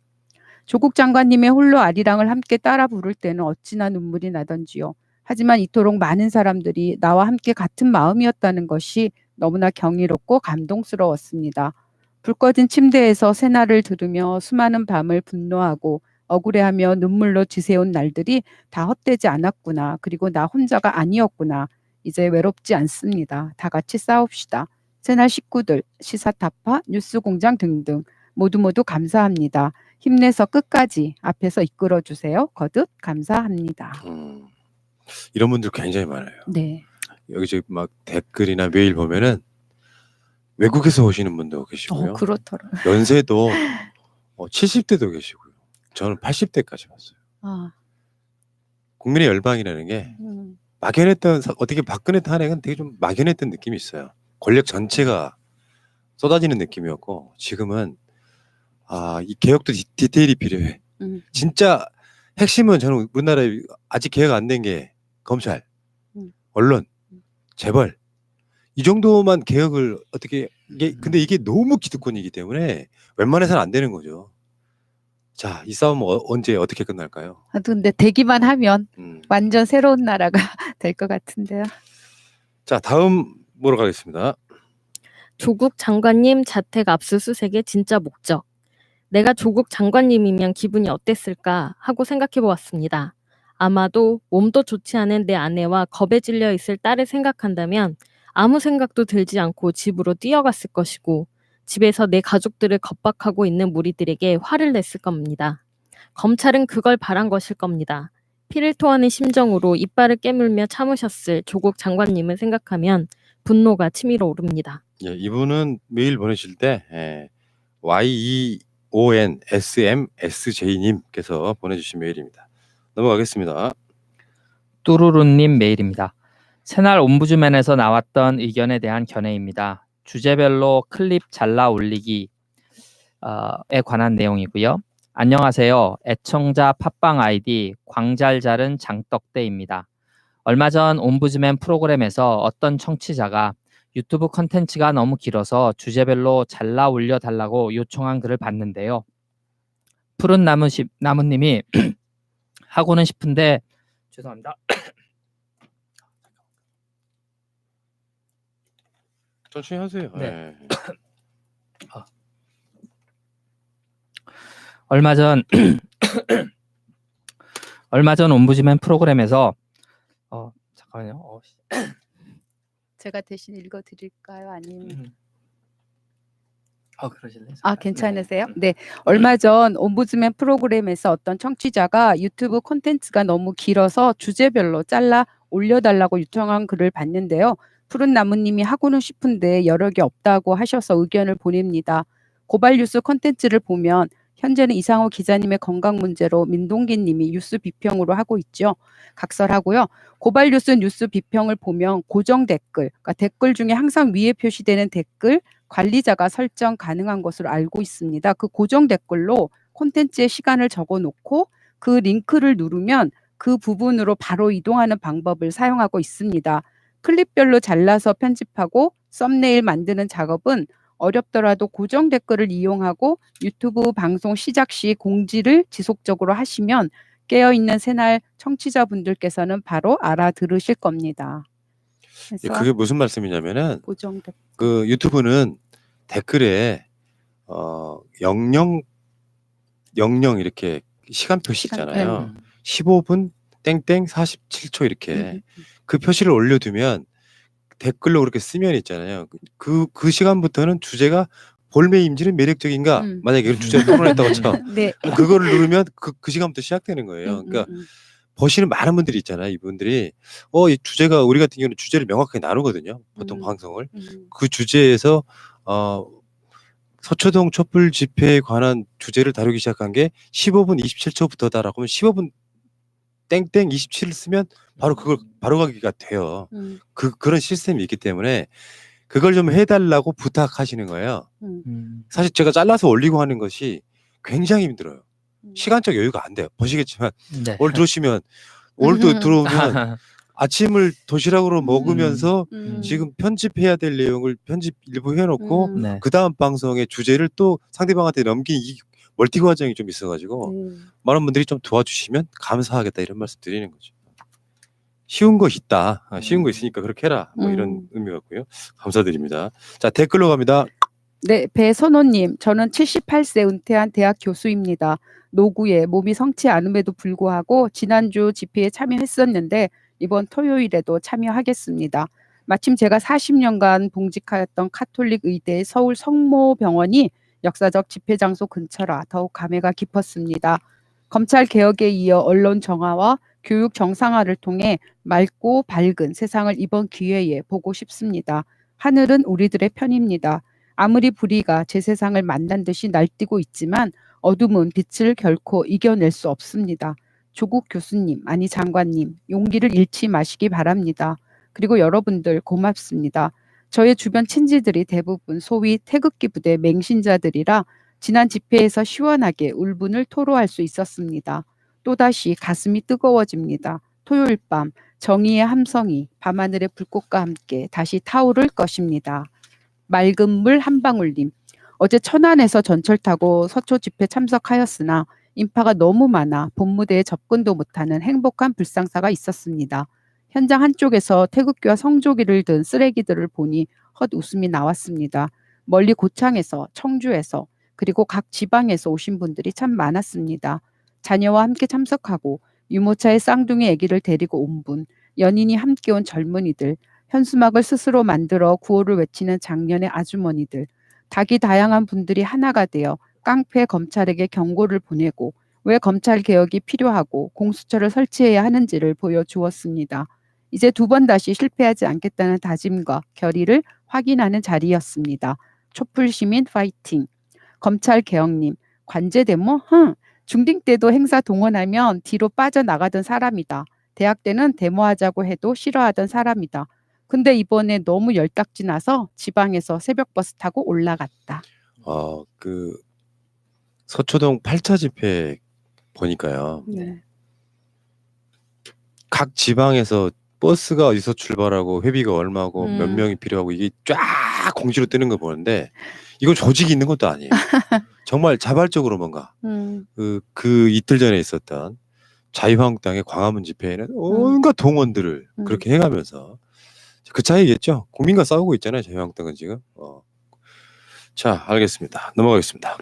조국 장관님의 홀로 아리랑을 함께 따라 부를 때는 어찌나 눈물이 나던지요. 하지만 이토록 많은 사람들이 나와 함께 같은 마음이었다는 것이 너무나 경이롭고 감동스러웠습니다. 불 꺼진 침대에서 새날을 들으며 수많은 밤을 분노하고 억울해하며 눈물로 지새운 날들이 다 헛되지 않았구나. 그리고 나 혼자가 아니었구나. 이제 외롭지 않습니다. 다 같이 싸웁시다. 새날 식구들, 시사타파, 뉴스공장 등등 모두 감사합니다. 힘내서 끝까지 앞에서 이끌어주세요. 거듭 감사합니다. 이런 분들 굉장히 많아요. 네. 여기저기 막 댓글이나 메일 보면은 외국에서 오시는 분도 계시고요. 그렇더라. 연세도 70대도 계시고요. 저는 80대까지 봤어요. 아, 국민의 열방이라는 게 막연했던 어떻게 박근혜 탄핵은 되게 좀 막연했던 느낌이 있어요. 권력 전체가 쏟아지는 느낌이었고 지금은 이 개혁도 디테일이 필요해. 진짜 핵심은 저는 우리나라에 아직 개혁 안 된 게 검찰, 언론, 재벌 이 정도만 개혁을 어떻게 근데 이게 너무 기득권이기 때문에 웬만해서는 안 되는 거죠. 자, 이 싸움은 언제 어떻게 끝날까요? 근데 되기만 하면 음. 완전 새로운 나라가 될 것 같은데요. 자, 다음 보러 가겠습니다. 조국 장관님 자택 압수수색의 진짜 목적. 내가 조국 장관님이면 기분이 어땠을까 하고 생각해 보았습니다. 아마도 몸도 좋지 않은 내 아내와 겁에 질려 있을 딸을 생각한다면 아무 생각도 들지 않고 집으로 뛰어갔을 것이고 집에서 내 가족들을 겁박하고 있는 무리들에게 화를 냈을 겁니다. 검찰은 그걸 바란 것일 겁니다. 피를 토하는 심정으로 이빨을 깨물며 참으셨을 조국 장관님을 생각하면 분노가 치밀어 오릅니다. 예, 이분은 메일 보내실 때 YEONSMSJ님께서 보내주신 메일입니다. 넘어가겠습니다. 뚜루루님 메일입니다. 새날 옴부즈맨에서 나왔던 의견에 대한 견해입니다. 주제별로 클립 잘라 올리기에 관한 내용이고요. 안녕하세요. 애청자 팟빵 아이디 광잘잘은 장떡대입니다. 얼마 전 옴부즈맨 프로그램에서 어떤 청취자가 유튜브 컨텐츠가 너무 길어서 주제별로 잘라 올려달라고 요청한 글을 봤는데요. 푸른 나무님이 하고는 싶은데 죄송합니다. 천천히 하세요. 네. 네. 얼마 전 옴부즈맨 프로그램에서 잠깐만요. 제가 대신 읽어드릴까요? 아니면 그러실래요? 괜찮으세요? 네. 얼마 전 옴부즈맨 프로그램에서 어떤 청취자가 유튜브 콘텐츠가 너무 길어서 주제별로 잘라 올려달라고 요청한 글을 봤는데요. 푸른 나무님이 하고는 싶은데 여력이 없다고 하셔서 의견을 보냅니다. 고발뉴스 콘텐츠를 보면 현재는 이상호 기자님의 건강 문제로 민동기 님이 뉴스 비평으로 하고 있죠. 각설하고요. 고발뉴스 뉴스 비평을 보면 고정 댓글, 그러니까 댓글 중에 항상 위에 표시되는 댓글 관리자가 설정 가능한 것으로 알고 있습니다. 그 고정 댓글로 콘텐츠의 시간을 적어놓고 그 링크를 누르면 그 부분으로 바로 이동하는 방법을 사용하고 있습니다. 클립별로 잘라서 편집하고 썸네일 만드는 작업은 어렵더라도 고정 댓글을 이용하고 유튜브 방송 시작 시 공지를 지속적으로 하시면 깨어있는 새날 청취자분들께서는 바로 알아들으실 겁니다. 예, 그게 무슨 말씀이냐면은 고정 댓글. 그 유튜브는 댓글에 00 이렇게 시간 표시 있잖아요. 15분 땡땡 47초 이렇게 그 표시를 올려두면 댓글로 그렇게 쓰면 있잖아요. 그 시간부터는 주제가 볼매 임지는 매력적인가? 만약에 이런 주제를 토론했다고 쳐. 네. 그거를 누르면 그 시간부터 시작되는 거예요. 그러니까 보시는 많은 분들이 있잖아요. 이분들이 이 주제가 우리 같은 경우는 주제를 명확하게 나누거든요. 보통 방송을 그 주제에서 서초동 촛불 집회에 관한 주제를 다루기 시작한 게 15분 27초부터다라고 하면 15분 땡땡 27을 쓰면 바로 그걸 바로 가기가 돼요. 그런 시스템이 있기 때문에 그걸 좀 해달라고 부탁하시는 거예요. 사실 제가 잘라서 올리고 하는 것이 굉장히 힘들어요. 시간적 여유가 안 돼요. 보시겠지만 네. 오늘 들어오시면 오늘도 들어오면 아침을 도시락으로 먹으면서 지금 편집해야 될 내용을 편집 일부 해놓고 네. 그 다음 방송의 주제를 또 상대방한테 넘긴 이 멀티 과정이 좀 있어가지고 많은 분들이 좀 도와주시면 감사하겠다 이런 말씀 드리는 거죠. 쉬운 거 있다. 쉬운 거 있으니까 그렇게 해라. 뭐 이런 의미 같고요. 감사드립니다. 자, 댓글로 갑니다. 네, 배선호님, 저는 78세 은퇴한 대학 교수입니다. 노구에 몸이 성치 않음에도 불구하고 지난주 집회에 참여했었는데 이번 토요일에도 참여하겠습니다. 마침 제가 40년간 봉직하였던 카톨릭 의대 서울 성모병원이 역사적 집회 장소 근처라 더욱 감회가 깊었습니다. 검찰 개혁에 이어 언론 정화와 교육 정상화를 통해 맑고 밝은 세상을 이번 기회에 보고 싶습니다. 하늘은 우리들의 편입니다. 아무리 불의가 제 세상을 만난 듯이 날뛰고 있지만 어둠은 빛을 결코 이겨낼 수 없습니다. 조국 교수님, 아니 장관님, 용기를 잃지 마시기 바랍니다. 그리고 여러분들 고맙습니다. 저의 주변 친지들이 대부분 소위 태극기 부대 맹신자들이라 지난 집회에서 시원하게 울분을 토로할 수 있었습니다. 또다시 가슴이 뜨거워집니다. 토요일 밤 정의의 함성이 밤하늘의 불꽃과 함께 다시 타오를 것입니다. 맑은 물 한 방울님. 어제 천안에서 전철 타고 서초 집회 참석하였으나 인파가 너무 많아 본무대에 접근도 못하는 행복한 불상사가 있었습니다. 현장 한쪽에서 태극기와 성조기를 든 쓰레기들을 보니 헛웃음이 나왔습니다. 멀리 고창에서, 청주에서, 그리고 각 지방에서 오신 분들이 참 많았습니다. 자녀와 함께 참석하고 유모차에 쌍둥이 아기를 데리고 온 분, 연인이 함께 온 젊은이들, 현수막을 스스로 만들어 구호를 외치는 장년의 아주머니들, 닭이 다양한 분들이 하나가 되어 깡패 검찰에게 경고를 보내고 왜 검찰 개혁이 필요하고 공수처를 설치해야 하는지를 보여주었습니다. 이제 두 번 다시 실패하지 않겠다는 다짐과 결의를 확인하는 자리였습니다. 촛불 시민 파이팅. 검찰 개혁님, 관제 데모? 중딩 때도 행사 동원하면 뒤로 빠져나가던 사람이다. 대학 때는 데모하자고 해도 싫어하던 사람이다. 근데 이번에 너무 열딱지 나서 지방에서 새벽버스 타고 올라갔다. 그 서초동 8차 집회 보니까요. 네. 각 지방에서 버스가 어디서 출발하고 회비가 얼마고 몇 명이 필요하고 이게 쫙 공지로 뜨는 거 보는데 이건 조직이 있는 것도 아니에요. 정말 자발적으로 뭔가 그 이틀 전에 있었던 자유한국당의 광화문 집회에는 온갖 동원들을 그렇게 해가면서 그 차이겠죠. 국민과 싸우고 있잖아요. 자유한국당은 지금. 자, 알겠습니다. 넘어가겠습니다.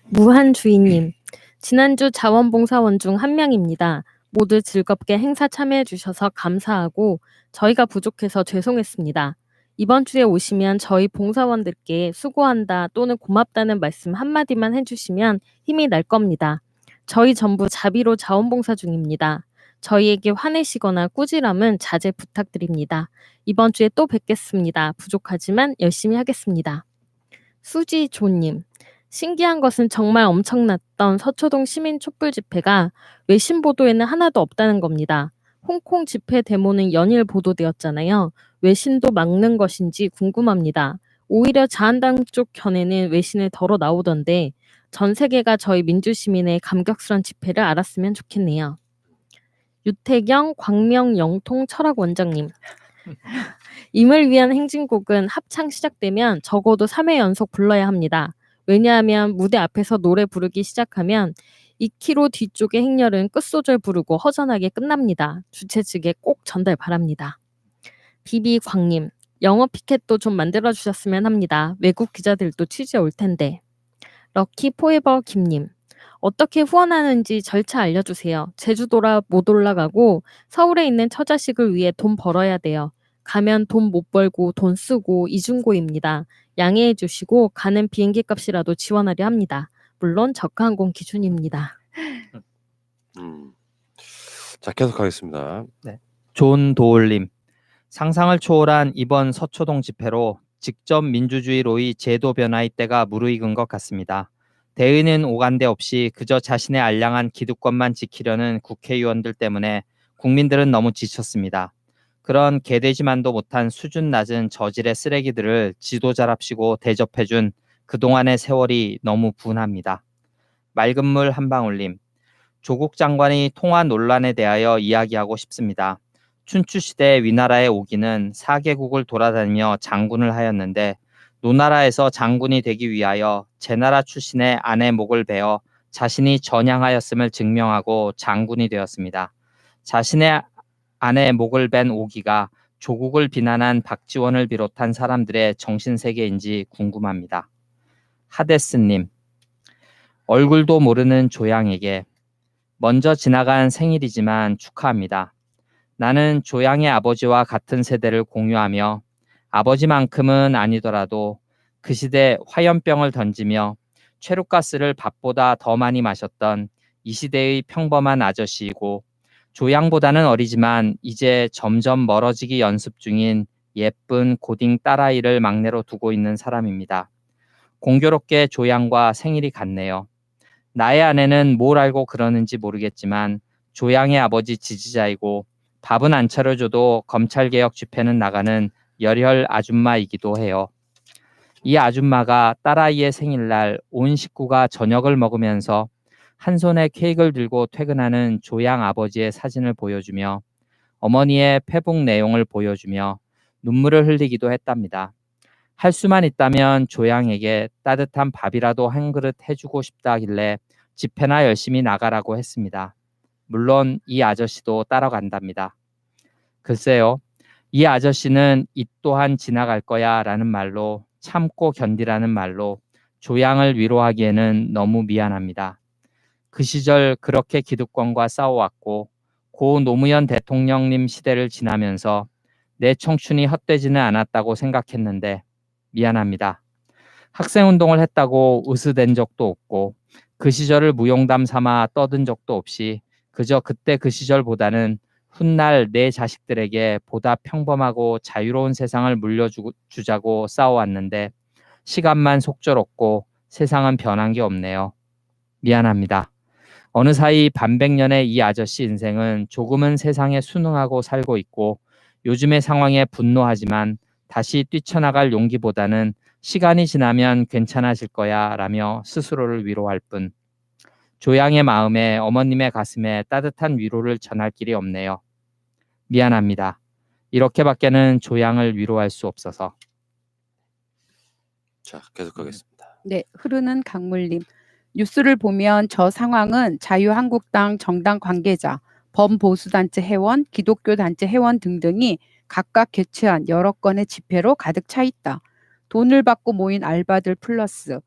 무한주의님, 지난주 자원봉사원 중 한 명입니다. 모두 즐겁게 행사 참여해 주셔서 감사하고 저희가 부족해서 죄송했습니다. 이번 주에 오시면 저희 봉사원들께 수고한다 또는 고맙다는 말씀 한마디만 해주시면 힘이 날 겁니다. 저희 전부 자비로 자원봉사 중입니다. 저희에게 화내시거나 꾸지람은 자제 부탁드립니다. 이번 주에 또 뵙겠습니다. 부족하지만 열심히 하겠습니다. 수지조님, 신기한 것은 정말 엄청났던 서초동 시민 촛불 집회가 외신 보도에는 하나도 없다는 겁니다. 홍콩 집회 데모는 연일 보도되었잖아요. 외신도 막는 것인지 궁금합니다. 오히려 자한당 쪽 견해는 외신을 덜어 나오던데 전 세계가 저희 민주시민의 감격스런 집회를 알았으면 좋겠네요. 유태경 광명영통 철학원장님, 임을 위한 행진곡은 합창 시작되면 적어도 3회 연속 불러야 합니다. 왜냐하면 무대 앞에서 노래 부르기 시작하면 2km 뒤쪽의 행렬은 끝소절 부르고 허전하게 끝납니다. 주최 측에 꼭 전달 바랍니다. 비비광님, 영어 피켓도 좀 만들어주셨으면 합니다. 외국 기자들도 취재 올 텐데. 럭키 포에버 김님, 어떻게 후원하는지 절차 알려주세요. 제주도라 못 올라가고 서울에 있는 처자식을 위해 돈 벌어야 돼요. 가면 돈 못 벌고 돈 쓰고 이중고입니다. 양해해 주시고 가는 비행기 값이라도 지원하려 합니다. 물론 저가항공 기준입니다. 자, 계속하겠습니다. 네. 존 도올님, 상상을 초월한 이번 서초동 집회로 직접 민주주의로의 제도 변화의 때가 무르익은 것 같습니다. 대의는 오간데 없이 그저 자신의 알량한 기득권만 지키려는 국회의원들 때문에 국민들은 너무 지쳤습니다. 그런 개되지만도 못한 수준 낮은 저질의 쓰레기들을 지도자랍시고 대접해준 그동안의 세월이 너무 분합니다. 맑은 물 한 방울님. 조국 장관이 통화 논란에 대하여 이야기하고 싶습니다. 춘추시대 위나라의 오기는 4개국을 돌아다니며 장군을 하였는데 노나라에서 장군이 되기 위하여 제나라 출신의 아내 목을 베어 자신이 전향하였음을 증명하고 장군이 되었습니다. 자신의 아내 목을 벤 오기가 조국을 비난한 박지원을 비롯한 사람들의 정신세계인지 궁금합니다. 하데스님, 얼굴도 모르는 조양에게 먼저 지나간 생일이지만 축하합니다. 나는 조양의 아버지와 같은 세대를 공유하며 아버지만큼은 아니더라도 그 시대 화염병을 던지며 최루가스를 밥보다 더 많이 마셨던 이 시대의 평범한 아저씨이고 조양보다는 어리지만 이제 점점 멀어지기 연습 중인 예쁜 고딩 딸아이를 막내로 두고 있는 사람입니다. 공교롭게 조양과 생일이 같네요. 나의 아내는 뭘 알고 그러는지 모르겠지만 조양의 아버지 지지자이고 밥은 안 차려줘도 검찰개혁 집회는 나가는 열혈 아줌마이기도 해요. 이 아줌마가 딸아이의 생일날 온 식구가 저녁을 먹으면서 한 손에 케이크를 들고 퇴근하는 조양 아버지의 사진을 보여주며 어머니의 페북 내용을 보여주며 눈물을 흘리기도 했답니다. 할 수만 있다면 조양에게 따뜻한 밥이라도 한 그릇 해주고 싶다길래 집회나 열심히 나가라고 했습니다. 물론 이 아저씨도 따라간답니다. 글쎄요, 이 아저씨는 이 또한 지나갈 거야 라는 말로 참고 견디라는 말로 조양을 위로하기에는 너무 미안합니다. 그 시절 그렇게 기득권과 싸워왔고 고 노무현 대통령님 시대를 지나면서 내 청춘이 헛되지는 않았다고 생각했는데 미안합니다. 학생운동을 했다고 으스댄 적도 없고 그 시절을 무용담 삼아 떠든 적도 없이 그저 그때 그 시절보다는 훗날 내 자식들에게 보다 평범하고 자유로운 세상을 물려주자고 싸워왔는데 시간만 속절없고 세상은 변한 게 없네요. 미안합니다. 어느 사이 반백년의 이 아저씨 인생은 조금은 세상에 순응하고 살고 있고 요즘의 상황에 분노하지만 다시 뛰쳐나갈 용기보다는 시간이 지나면 괜찮아질 거야 라며 스스로를 위로할 뿐 조양의 마음에 어머님의 가슴에 따뜻한 위로를 전할 길이 없네요. 미안합니다. 이렇게밖에는 조양을 위로할 수 없어서. 자, 계속하겠습니다. 네, 흐르는 강물님. 뉴스를 보면 저 상황은 자유한국당 정당 관계자, 범보수단체 회원, 기독교 단체 회원 등등이 각각 개최한 여러 건의 집회로 가득 차 있다. 돈을 받고 모인 알바들 플러스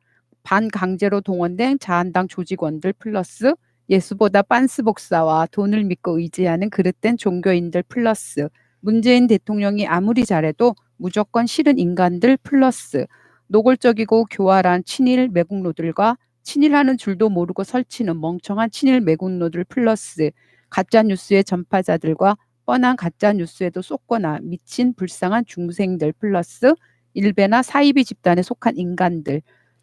반강제로 동원된 자한당 조직원들 플러스 예수보다 빤스 복사와 돈을 믿고 의지하는 그릇된 종교인들 플러스 문재인 대통령이 아무리 잘해도 무조건 싫은 인간들 플러스 노골적이고 교활한 친일 매국노들과 친일하는 줄도 모르고 설치는 멍청한 친일 매국노들 플러스 가짜뉴스의 전파자들과 뻔한 가짜뉴스에도 쏟거나 미친 불쌍한 중생들 플러스 일베나 사이비 집단에 속한 인간들.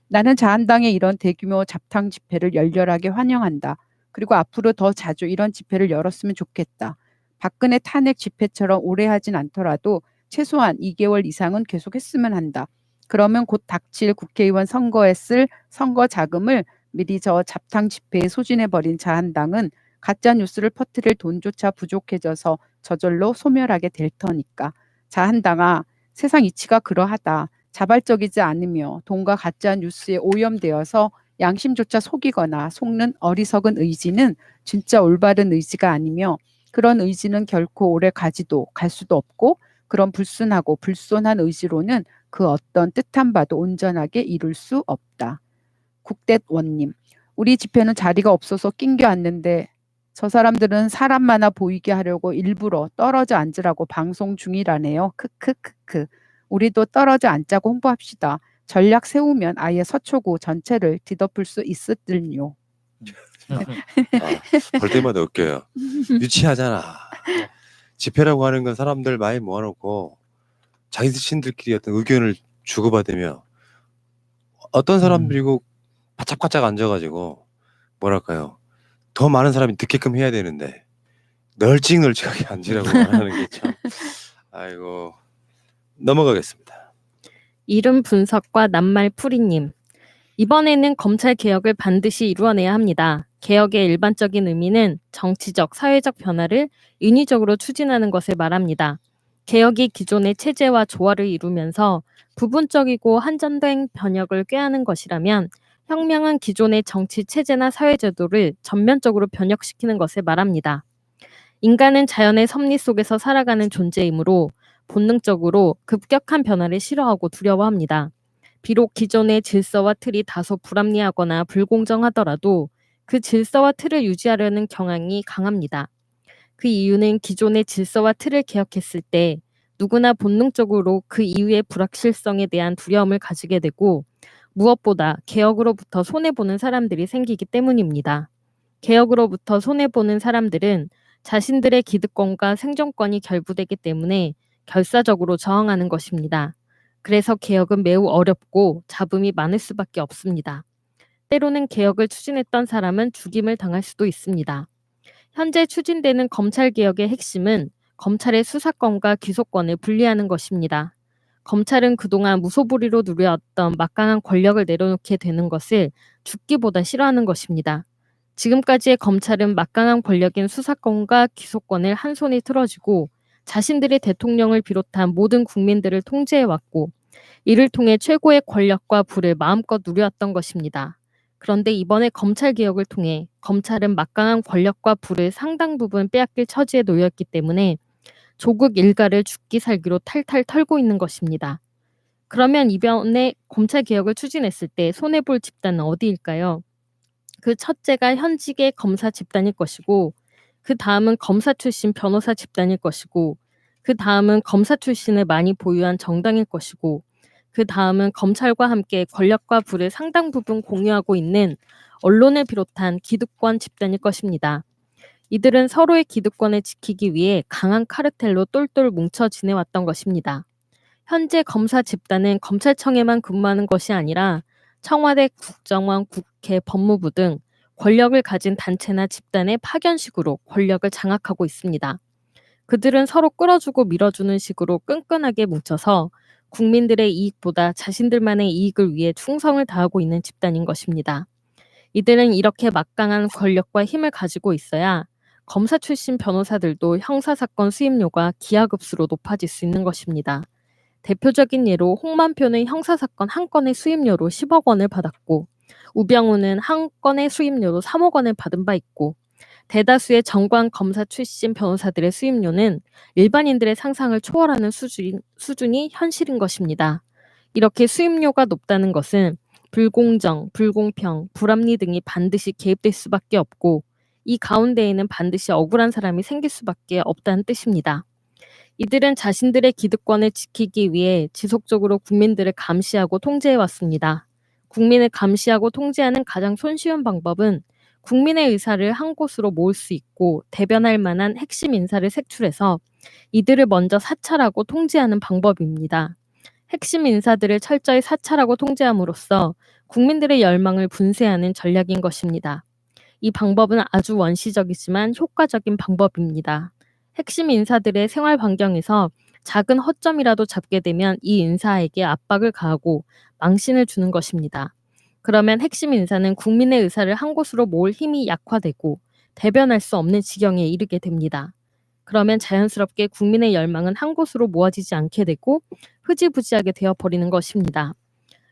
나는 자한당의 이런 대규모 잡탕 집회를 열렬하게 환영한다. 그리고 앞으로 더 자주 이런 집회를 열었으면 좋겠다. 박근혜 탄핵 집회처럼 오래 하진 않더라도 최소한 2개월 이상은 계속했으면 한다. 그러면 곧 닥칠 국회의원 선거에 쓸 선거 자금을 미리 저 잡탕 집회에 소진해버린 자한당은 가짜뉴스를 퍼뜨릴 돈조차 부족해져서 저절로 소멸하게 될 터니까. 자한당아, 세상 이치가 그러하다. 자발적이지 않으며 돈과 가짜뉴스에 오염되어서 양심조차 속이거나 속는 어리석은 의지는 진짜 올바른 의지가 아니며 그런 의지는 결코 오래 가지도 갈 수도 없고 그런 불순하고 불손한 의지로는 그 어떤 뜻한 바도 온전하게 이룰 수 없다. 국대원님, 우리 집회는 자리가 없어서 낑겨 앉는데 저 사람들은 사람 많아 보이게 하려고 일부러 떨어져 앉으라고 방송 중이라네요. 크크크크. 우리도 떨어져 앉자고 홍보합시다. 전략 세우면 아예 서초구 전체를 뒤덮을 수 있을들요. 볼 때마다 웃겨요. 유치하잖아. 집회라고 하는 건 사람들 많이 모아놓고 자기 자신들끼리 어떤 의견을 주고받으며 어떤 사람들이고 바짝바짝 앉아가지고 뭐랄까요, 더 많은 사람이 듣게끔 해야 되는데 널찍널찍하게 앉으라고 하는 게 참. 아이고. 넘어가겠습니다. 이름 분석과 낱말 풀이님. 이번에는 검찰 개혁을 반드시 이루어내야 합니다. 개혁의 일반적인 의미는 정치적, 사회적 변화를 인위적으로 추진하는 것을 말합니다. 개혁이 기존의 체제와 조화를 이루면서 부분적이고 한정된 변혁을 꾀하는 것이라면 혁명은 기존의 정치 체제나 사회제도를 전면적으로 변혁시키는 것을 말합니다. 인간은 자연의 섭리 속에서 살아가는 존재이므로 본능적으로 급격한 변화를 싫어하고 두려워합니다. 비록 기존의 질서와 틀이 다소 불합리하거나 불공정하더라도 그 질서와 틀을 유지하려는 경향이 강합니다. 그 이유는 기존의 질서와 틀을 개혁했을 때 누구나 본능적으로 그 이후의 불확실성에 대한 두려움을 가지게 되고 무엇보다 개혁으로부터 손해보는 사람들이 생기기 때문입니다. 개혁으로부터 손해보는 사람들은 자신들의 기득권과 생존권이 결부되기 때문에 결사적으로 저항하는 것입니다. 그래서 개혁은 매우 어렵고 잡음이 많을 수밖에 없습니다. 때로는 개혁을 추진했던 사람은 죽임을 당할 수도 있습니다. 현재 추진되는 검찰개혁의 핵심은 검찰의 수사권과 기소권을 분리하는 것입니다. 검찰은 그동안 무소불위로 누려왔던 막강한 권력을 내려놓게 되는 것을 죽기보다 싫어하는 것입니다. 지금까지의 검찰은 막강한 권력인 수사권과 기소권을 한 손에 틀어쥐고 자신들의 대통령을 비롯한 모든 국민들을 통제해왔고 이를 통해 최고의 권력과 부를 마음껏 누려왔던 것입니다. 그런데 이번에 검찰개혁을 통해 검찰은 막강한 권력과 부를 상당 부분 빼앗길 처지에 놓였기 때문에 조국 일가를 죽기 살기로 탈탈 털고 있는 것입니다. 그러면 이번에 검찰개혁을 추진했을 때 손해볼 집단은 어디일까요? 그 첫째가 현직의 검사 집단일 것이고 그 다음은 검사 출신 변호사 집단일 것이고 그 다음은 검사 출신을 많이 보유한 정당일 것이고 그 다음은 검찰과 함께 권력과 부를 상당 부분 공유하고 있는 언론을 비롯한 기득권 집단일 것입니다. 이들은 서로의 기득권을 지키기 위해 강한 카르텔로 똘똘 뭉쳐 지내왔던 것입니다. 현재 검사 집단은 검찰청에만 근무하는 것이 아니라 청와대, 국정원, 국회, 법무부 등 권력을 가진 단체나 집단의 파견식으로 권력을 장악하고 있습니다. 그들은 서로 끌어주고 밀어주는 식으로 끈끈하게 뭉쳐서 국민들의 이익보다 자신들만의 이익을 위해 충성을 다하고 있는 집단인 것입니다. 이들은 이렇게 막강한 권력과 힘을 가지고 있어야 검사 출신 변호사들도 형사사건 수임료가 기하급수로 높아질 수 있는 것입니다. 대표적인 예로 홍만표는 형사사건 한 건의 수임료로 10억 원을 받았고 우병우는 한 건의 수임료로 3억 원을 받은 바 있고 대다수의 정관 검사 출신 변호사들의 수임료는 일반인들의 상상을 초월하는 수준이 현실인 것입니다. 이렇게 수임료가 높다는 것은 불공정, 불공평, 불합리 등이 반드시 개입될 수밖에 없고 이 가운데에는 반드시 억울한 사람이 생길 수밖에 없다는 뜻입니다. 이들은 자신들의 기득권을 지키기 위해 지속적으로 국민들을 감시하고 통제해왔습니다. 국민을 감시하고 통제하는 가장 손쉬운 방법은 국민의 의사를 한 곳으로 모을 수 있고 대변할 만한 핵심 인사를 색출해서 이들을 먼저 사찰하고 통제하는 방법입니다. 핵심 인사들을 철저히 사찰하고 통제함으로써 국민들의 열망을 분쇄하는 전략인 것입니다. 이 방법은 아주 원시적이지만 효과적인 방법입니다. 핵심 인사들의 생활 반경에서 작은 허점이라도 잡게 되면 이 인사에게 압박을 가하고 망신을 주는 것입니다. 그러면 핵심 인사는 국민의 의사를 한 곳으로 모을 힘이 약화되고 대변할 수 없는 지경에 이르게 됩니다. 그러면 자연스럽게 국민의 열망은 한 곳으로 모아지지 않게 되고 흐지부지하게 되어버리는 것입니다.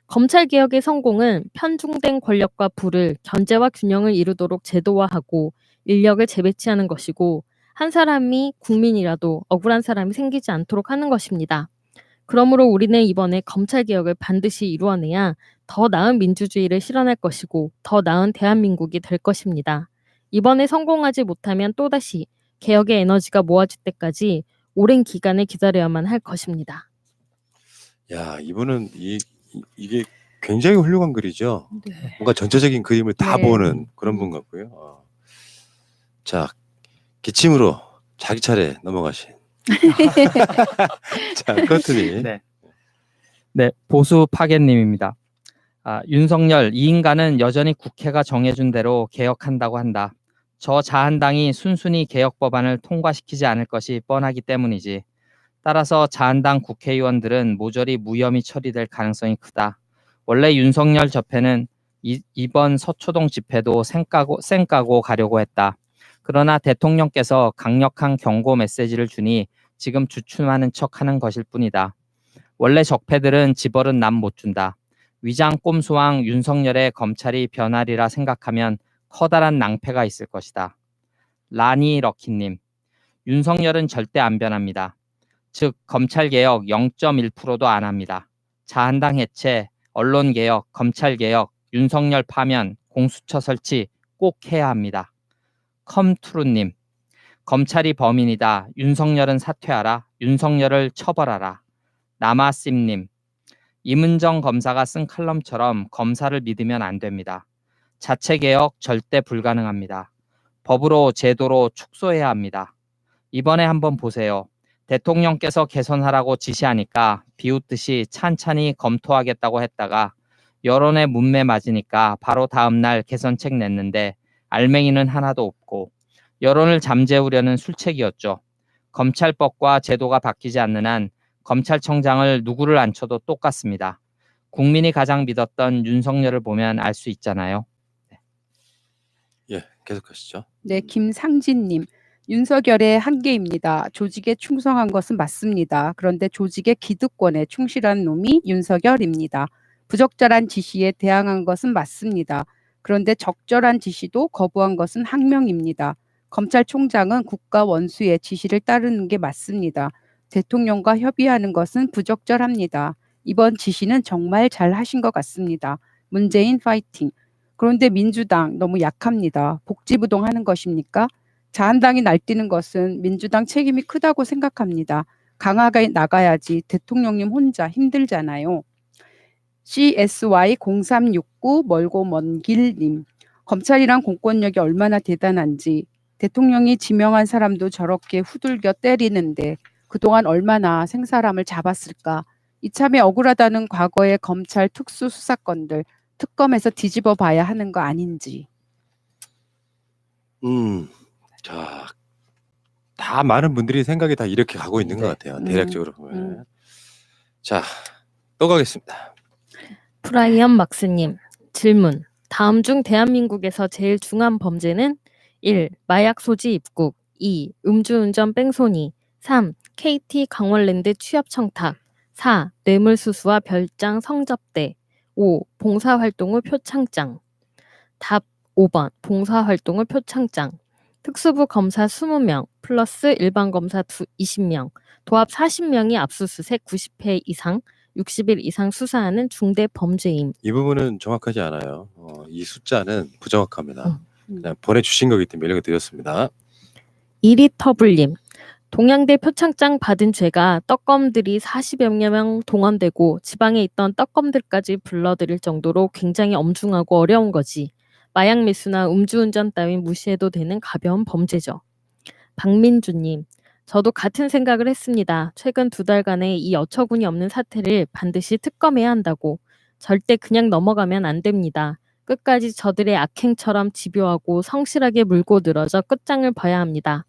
검찰개혁의 성공은 편중된 권력과 부를 견제와 균형을 이루도록 제도화하고 인력을 재배치하는 것이고 한 사람이 국민이라도 억울한 사람이 생기지 않도록 하는 것입니다. 그러므로 우리는 이번에 검찰개혁을 반드시 이루어내야 더 나은 민주주의를 실현할 것이고 더 나은 대한민국이 될 것입니다. 이번에 성공하지 못하면 또다시 개혁의 에너지가 모아질 때까지 오랜 기간을 기다려야만 할 것입니다. 야, 이분은 이게 굉장히 훌륭한 글이죠. 네. 뭔가 전체적인 그림을 다 네. 보는 그런 분 같고요. 자, 기침으로 자기 차례 넘어가신. 자, 커트니. 네. 네, 보수 파괴님입니다. 윤석열, 이 인간은 여전히 국회가 정해준 대로 개혁한다고 한다. 저 자한당이 순순히 개혁 법안을 통과시키지 않을 것이 뻔하기 때문이지. 따라서 자한당 국회의원들은 모조리 무혐의 처리될 가능성이 크다. 원래 윤석열 접해는 이번 서초동 집회도 쌩까고 가려고 했다. 그러나 대통령께서 강력한 경고 메시지를 주니 지금 주춤하는 척하는 것일 뿐이다. 원래 적폐들은 지벌은 남 못 준다. 위장 꼼수왕 윤석열의 검찰이 변하리라 생각하면 커다란 낭패가 있을 것이다. 라니 럭키님, 윤석열은 절대 안 변합니다. 즉 검찰개혁 0.1%도 안 합니다. 자한당 해체, 언론개혁, 검찰개혁, 윤석열 파면, 공수처 설치 꼭 해야 합니다. 컴투루님, 검찰이 범인이다. 윤석열은 사퇴하라. 윤석열을 처벌하라. 나마심님, 임은정 검사가 쓴 칼럼처럼 검사를 믿으면 안 됩니다. 자체개혁 절대 불가능합니다. 법으로 제도로 축소해야 합니다. 이번에 한번 보세요. 대통령께서 개선하라고 지시하니까 비웃듯이 찬찬히 검토하겠다고 했다가 여론의 문매 맞으니까 바로 다음날 개선책 냈는데 알맹이는 하나도 없고 여론을 잠재우려는 술책이었죠. 검찰법과 제도가 바뀌지 않는 한 검찰청장을 누구를 앉혀도 똑같습니다. 국민이 가장 믿었던 윤석열을 보면 알 수 있잖아요. 예, 계속하시죠. 네, 김상진님. 윤석열의 한계입니다. 조직에 충성한 것은 맞습니다. 그런데 조직의 기득권에 충실한 놈이 윤석열입니다. 부적절한 지시에 대항한 것은 맞습니다. 그런데 적절한 지시도 거부한 것은 항명입니다. 검찰총장은 국가 원수의 지시를 따르는 게 맞습니다. 대통령과 협의하는 것은 부적절합니다. 이번 지시는 정말 잘 하신 것 같습니다. 문재인 파이팅. 그런데 민주당 너무 약합니다. 복지부동 하는 것입니까? 자한당이 날뛰는 것은 민주당 책임이 크다고 생각합니다. 강하게 나가야지 대통령님 혼자 힘들잖아요. CSY0369 멀고 먼 길님. 검찰이란 공권력이 얼마나 대단한지 대통령이 지명한 사람도 저렇게 후들겨 때리는데 그동안 얼마나 생사람을 잡았을까. 이참에 억울하다는 과거의 검찰 특수수사건들 특검에서 뒤집어 봐야 하는 거 아닌지. 자, 다 많은 분들이 생각이 다 이렇게 가고 있는 것 같아요. 대략적으로 보면. 자, 또 가겠습니다. 브라이언 막스님, 질문. 다음 중 대한민국에서 제일 중한 범죄는 1. 마약 소지 입국 2. 음주운전 뺑소니 3. KT 강원랜드 취업 청탁 4. 뇌물수수와 별장 성접대 5. 봉사활동 후 표창장. 답 5번 봉사활동 후 표창장. 특수부 검사 20명 플러스 일반 검사 20명 도합 40명이 압수수색 90회 이상 60일 이상 수사하는 중대 범죄임. 이 부분은 정확하지 않아요. 이 숫자는 부정확합니다. 그냥 보내주신 거기 때문에 연락드렸습니다. 이리터블님. 동양대 표창장 받은 죄가 떡검들이 40여 명 동원되고 지방에 있던 떡검들까지 불러들일 정도로 굉장히 엄중하고 어려운 거지. 마약 밀수나 음주운전 따윈 무시해도 되는 가벼운 범죄죠. 박민주님. 저도 같은 생각을 했습니다. 최근 2달간의 이 어처구니 없는 사태를 반드시 특검해야 한다고. 절대 그냥 넘어가면 안 됩니다. 끝까지 저들의 악행처럼 집요하고 성실하게 물고 늘어져 끝장을 봐야 합니다.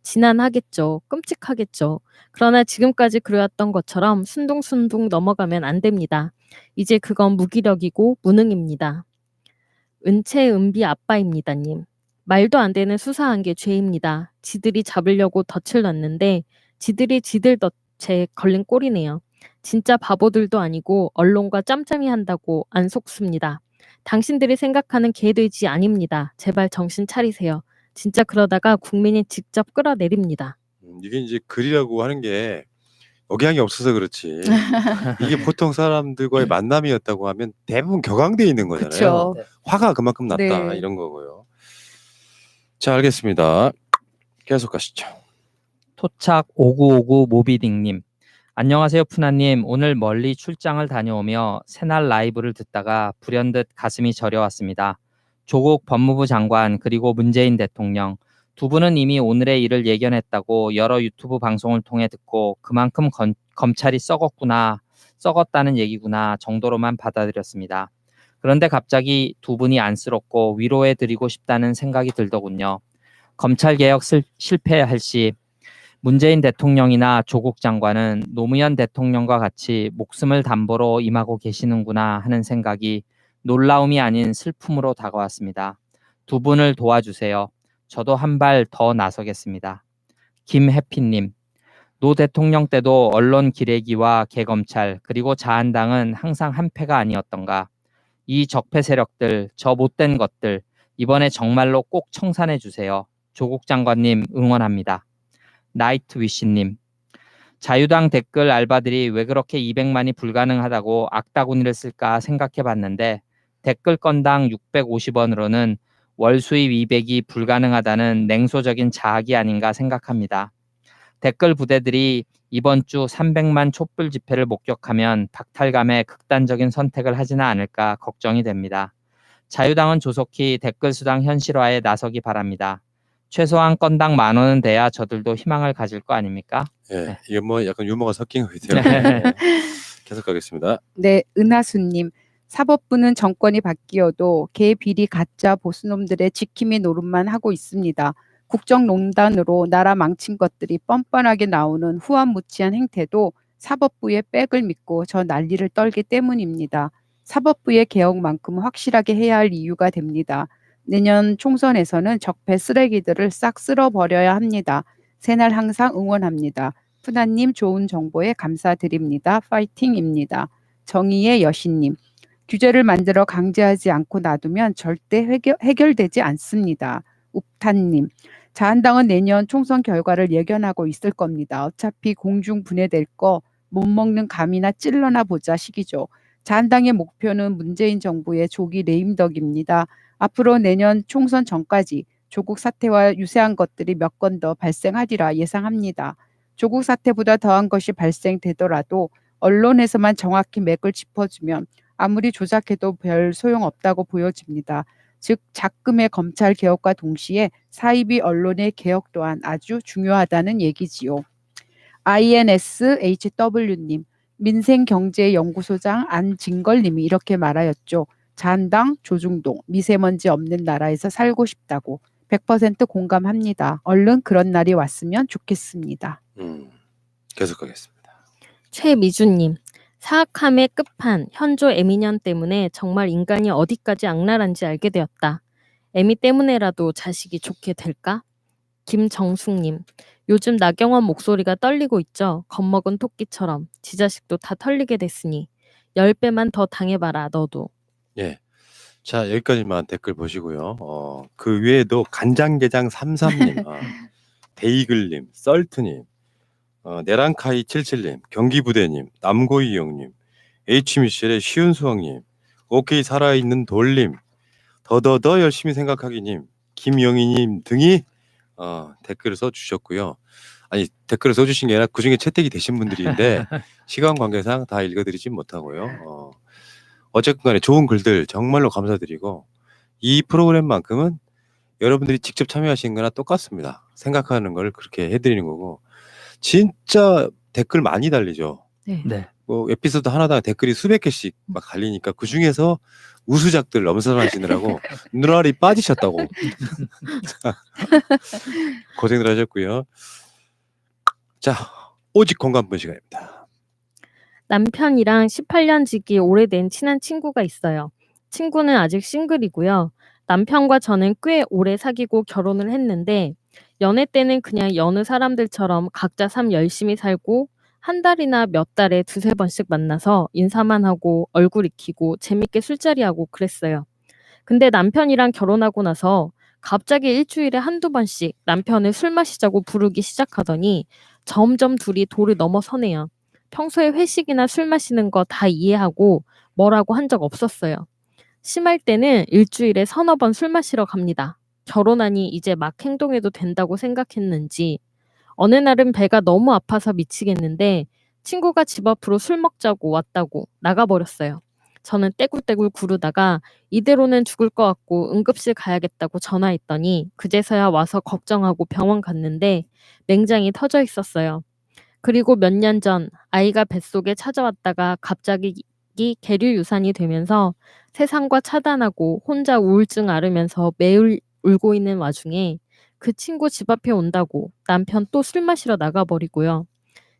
지난하겠죠. 끔찍하겠죠. 그러나 지금까지 그래왔던 것처럼 순둥순둥 넘어가면 안 됩니다. 이제 그건 무기력이고 무능입니다. 은채은비 아빠입니다님. 말도 안 되는 수사한 게 죄입니다. 지들이 잡으려고 덫을 놨는데 지들이 지들 덫에 걸린 꼴이네요. 진짜 바보들도 아니고 언론과 짬짬이 한다고 안 속습니다. 당신들이 생각하는 개돼지 아닙니다. 제발 정신 차리세요. 진짜 그러다가 국민이 직접 끌어내립니다. 이게 이제 글이라고 하는 게 억양이 없어서 그렇지. 이게 보통 사람들과의 만남이었다고 하면 대부분 격앙돼 있는 거잖아요. 그쵸. 화가 그만큼 났다 네. 이런 거고요. 자, 알겠습니다. 계속 가시죠. 토착 5959 모비딩님. 안녕하세요 푸나님. 오늘 멀리 출장을 다녀오며 새날 라이브를 듣다가 불현듯 가슴이 저려왔습니다. 조국 법무부 장관 그리고 문재인 대통령 두 분은 이미 오늘의 일을 예견했다고 여러 유튜브 방송을 통해 듣고 그만큼 검찰이 썩었다는 얘기구나 정도로만 받아들였습니다. 그런데 갑자기 두 분이 안쓰럽고 위로해드리고 싶다는 생각이 들더군요. 검찰개혁 실패할 시 문재인 대통령이나 조국 장관은 노무현 대통령과 같이 목숨을 담보로 임하고 계시는구나 하는 생각이 놀라움이 아닌 슬픔으로 다가왔습니다. 두 분을 도와주세요. 저도 한 발 더 나서겠습니다. 김해피님, 노 대통령 때도 언론 기레기와 개검찰 그리고 자한당은 항상 한패가 아니었던가. 이 적폐 세력들, 저 못된 것들 이번에 정말로 꼭 청산해 주세요. 조국 장관님 응원합니다. 나이트 위시님, 자유당 댓글 알바들이 왜 그렇게 200만이 불가능하다고 악다구니를 쓸까 생각해 봤는데 댓글 건당 650원으로는 월 수입 200이 불가능하다는 냉소적인 자학이 아닌가 생각합니다. 댓글 부대들이 이번 주 300만 촛불 집회를 목격하면 박탈감에 극단적인 선택을 하지는 않을까 걱정이 됩니다. 자유당은 조속히 댓글 수당 현실화에 나서기 바랍니다. 최소한 건당 10,000원은 돼야 저들도 희망을 가질 거 아닙니까? 예, 네. 이게 뭐 약간 유머가 섞인 것 같아요. 네. 계속 가겠습니다. 네, 은하수님. 사법부는 정권이 바뀌어도 개 비리 가짜 보수놈들의 지킴이 노릇만 하고 있습니다. 국정농단으로 나라 망친 것들이 뻔뻔하게 나오는 후한무치한 행태도 사법부의 백을 믿고 저 난리를 떨기 때문입니다. 사법부의 개혁만큼 확실하게 해야 할 이유가 됩니다. 내년 총선에서는 적폐 쓰레기들을 싹 쓸어버려야 합니다. 새날 항상 응원합니다. 푸나님 좋은 정보에 감사드립니다. 파이팅입니다. 정의의 여신님. 규제를 만들어 강제하지 않고 놔두면 절대 해결되지 않습니다. 욱탄님. 자한당은 내년 총선 결과를 예견하고 있을 겁니다. 어차피 공중 분해될 거 못 먹는 감이나 찔러나 보자 시기죠. 자한당의 목표는 문재인 정부의 조기 레임덕입니다. 앞으로 내년 총선 전까지 조국 사태와 유사한 것들이 몇 건 더 발생하리라 예상합니다. 조국 사태보다 더한 것이 발생되더라도 언론에서만 정확히 맥을 짚어주면 아무리 조작해도 별 소용없다고 보여집니다. 즉 작금의 검찰 개혁과 동시에 사이비 언론의 개혁 또한 아주 중요하다는 얘기지요. INSHW님, 민생경제연구소장 안진걸님이 이렇게 말하였죠. 자한당, 조중동, 미세먼지 없는 나라에서 살고 싶다고 100% 공감합니다. 얼른 그런 날이 왔으면 좋겠습니다. 계속 가겠습니다. 최미주님, 사악함의 끝판, 현조 에미년 때문에 정말 인간이 어디까지 악랄한지 알게 되었다. 에미 때문에라도 자식이 좋게 될까? 김정숙님, 요즘 나경원 목소리가 떨리고 있죠. 겁먹은 토끼처럼. 지 자식도 다 털리게 됐으니 10배만 더 당해봐라 너도. 예. 자, 여기까지만 댓글 보시고요. 그 외에도 간장게장 33님, 데이글님, 썰트님, 네랑카이 77님, 경기부대님, 남고이 형님, H미셸의 쉬운 수학님, 오케이 살아있는 돌님, 더더더 열심히 생각하기님, 김영희님 등이 댓글을 써주셨고요. 아니 댓글을 써주신 게 아니라 그중에 채택이 되신 분들인데 시간 관계상 다 읽어드리진 못하고요. 어쨌든 간에 좋은 글들 정말로 감사드리고 이 프로그램만큼은 여러분들이 직접 참여하신 거나 똑같습니다. 생각하는 걸 그렇게 해드리는 거고 진짜 댓글 많이 달리죠. 네. 뭐 에피소드 하나당 댓글이 수백 개씩 막 달리니까 그 중에서 우수작들 엄선하시느라고 눈알이 빠지셨다고 고생들 하셨고요. 자, 오직 공감분 시간입니다. 남편이랑 18년 지기 오래된 친한 친구가 있어요. 친구는 아직 싱글이고요. 남편과 저는 꽤 오래 사귀고 결혼을 했는데 연애 때는 그냥 여느 사람들처럼 각자 삶 열심히 살고 한 달이나 몇 달에 2-3번씩 만나서 인사만 하고 얼굴 익히고 재밌게 술자리하고 그랬어요. 근데 남편이랑 결혼하고 나서 갑자기 일주일에 1-2번씩 남편을 술 마시자고 부르기 시작하더니 점점 둘이 도를 넘어서네요. 평소에 회식이나 술 마시는 거 다 이해하고 뭐라고 한 적 없었어요. 심할 때는 일주일에 3-4번 술 마시러 갑니다. 결혼하니 이제 막 행동해도 된다고 생각했는지 어느 날은 배가 너무 아파서 미치겠는데 친구가 집 앞으로 술 먹자고 왔다고 나가버렸어요. 저는 떼굴떼굴 구르다가 이대로는 죽을 것 같고 응급실 가야겠다고 전화했더니 그제서야 와서 걱정하고 병원 갔는데 맹장이 터져 있었어요. 그리고 몇 년 전 아이가 뱃속에 찾아왔다가 갑자기 계류 유산이 되면서 세상과 차단하고 혼자 우울증 앓으면서 매일 울고 있는 와중에 그 친구 집 앞에 온다고 남편 또 술 마시러 나가버리고요.